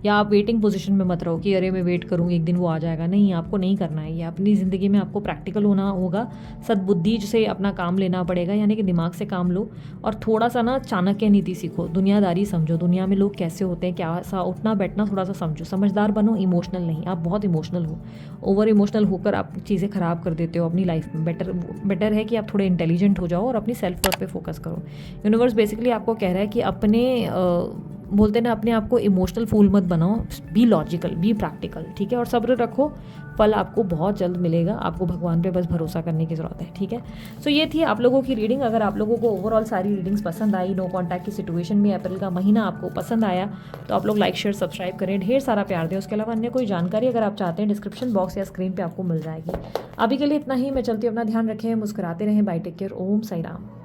या आप वेटिंग पोजीशन में मत रहो कि अरे मैं वेट करूँगी एक दिन वो आ जाएगा। नहीं, आपको नहीं करना है ये। अपनी ज़िंदगी में आपको प्रैक्टिकल होना होगा, सद्बुद्धि से अपना काम लेना पड़ेगा, यानी कि दिमाग से काम लो और थोड़ा सा ना चाणक्य नीति सीखो, दुनियादारी समझो, दुनिया में लोग कैसे होते हैं, क्या सा उठना बैठना थोड़ा सा समझो, समझदार बनो, इमोशनल नहीं। आप बहुत इमोशनल हो, ओवर इमोशनल होकर आप चीज़ें ख़राब कर देते हो अपनी लाइफ में। बेटर है कि आप थोड़े इंटेलिजेंट हो जाओ और अपनी सेल्फ वर्थ पे फोकस करो। यूनिवर्स बेसिकली आपको कह रहा है कि अपने बोलते ना, अपने आप को इमोशनल फूल मत बनाओ, बी लॉजिकल, बी प्रैक्टिकल, ठीक है। और सब्र रखो, फल आपको बहुत जल्द मिलेगा। आपको भगवान पे बस भरोसा करने की ज़रूरत है, ठीक है। सो ये थी आप लोगों की रीडिंग। अगर आप लोगों को ओवरऑल सारी रीडिंग्स पसंद आई, नो कॉन्टैक्ट की सिचुएशन में अप्रैल का महीना आपको पसंद आया, तो आप लोग लाइक शेयर सब्सक्राइब करें, ढेर सारा प्यार दें। उसके अलावा अन्य कोई जानकारी अगर आप चाहते हैं डिस्क्रिप्शन बॉक्स या स्क्रीन पर आपको मिल जाएगी। अभी के लिए इतना ही, मैं चलती हूँ, अपना ध्यान रखें, मुस्कुराते रहें, बाय, टेक केयर, ओम साई राम।